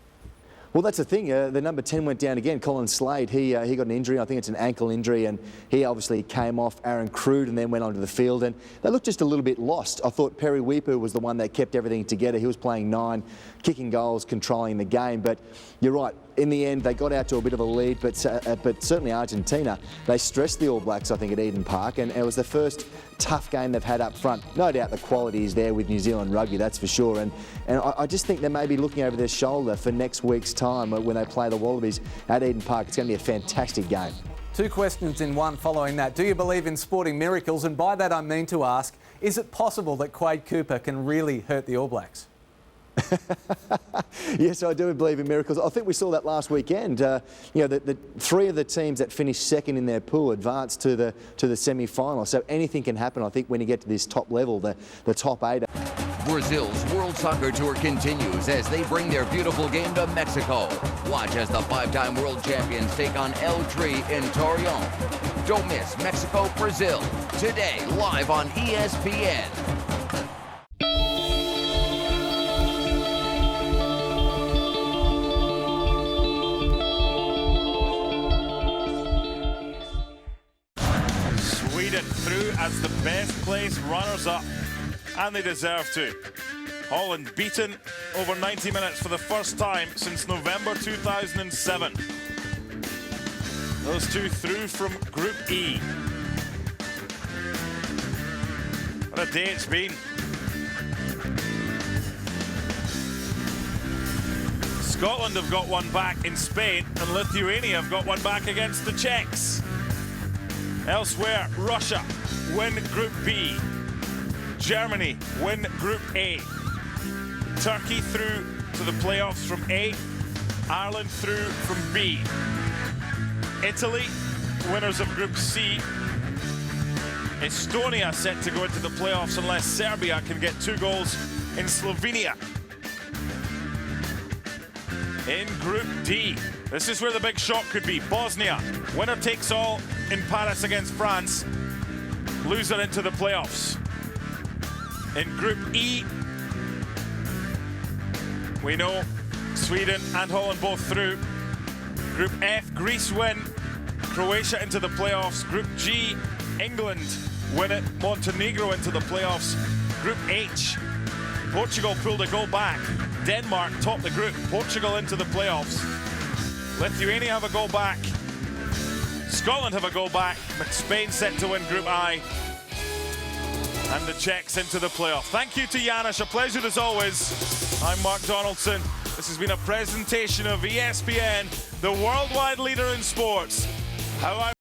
Well, that's the thing. The number 10 went down again. Colin Slade, he got an injury. I think it's an ankle injury, and he obviously came off. Aaron Crude and then went onto the field, and they looked just a little bit lost. I thought Perry Weepu was the one that kept everything together. He was playing 9, kicking goals, controlling the game. But you're right. In the end, they got out to a bit of a lead, but certainly Argentina, they stressed the All Blacks, I think, at Eden Park, and it was the first tough game they've had up front. No doubt the quality is there with New Zealand rugby, that's for sure, and I just think they may be looking over their shoulder for next week's time when they play the Wallabies at Eden Park. It's going to be a fantastic game. 2 questions in one following that. Do you believe in sporting miracles? And by that I mean to ask, is it possible that Quade Cooper can really hurt the All Blacks? Yes, I do believe in miracles. I think we saw that last weekend. The 3 of the teams that finished second in their pool advanced to the semi-final. So anything can happen, I think, when you get to this top level, the top 8. Brazil's World Soccer Tour continues as they bring their beautiful game to Mexico. Watch as the 5-time world champions take on El Tri in Torreon. Don't miss Mexico-Brazil today, live on ESPN. Through as the best placed runners-up, and they deserve to. Holland beaten over 90 minutes for the first time since November 2007. Those 2 through from Group E. What a day it's been. Scotland have got one back in Spain, and Lithuania have got one back against the Czechs. Elsewhere, Russia win Group B. Germany win Group A. Turkey through to the playoffs from A. Ireland through from B. Italy, winners of Group C. Estonia set to go into the playoffs unless Serbia can get 2 goals in Slovenia. In Group D, this is where the big shock could be. Bosnia, winner takes all in Paris against France. Loser into the playoffs. In Group E, We know Sweden and Holland both through. Group F, Greece win, Croatia into the playoffs. Group G, England win it, Montenegro into the playoffs. Group H, Portugal pulled a goal back. Denmark topped the group, Portugal into the playoffs. Lithuania have a goal back. Scotland have a goal back, but Spain set to win Group I. And the Czechs into the playoff. Thank you to Janusz, a pleasure as always. I'm Mark Donaldson. This has been a presentation of ESPN, the worldwide leader in sports. How I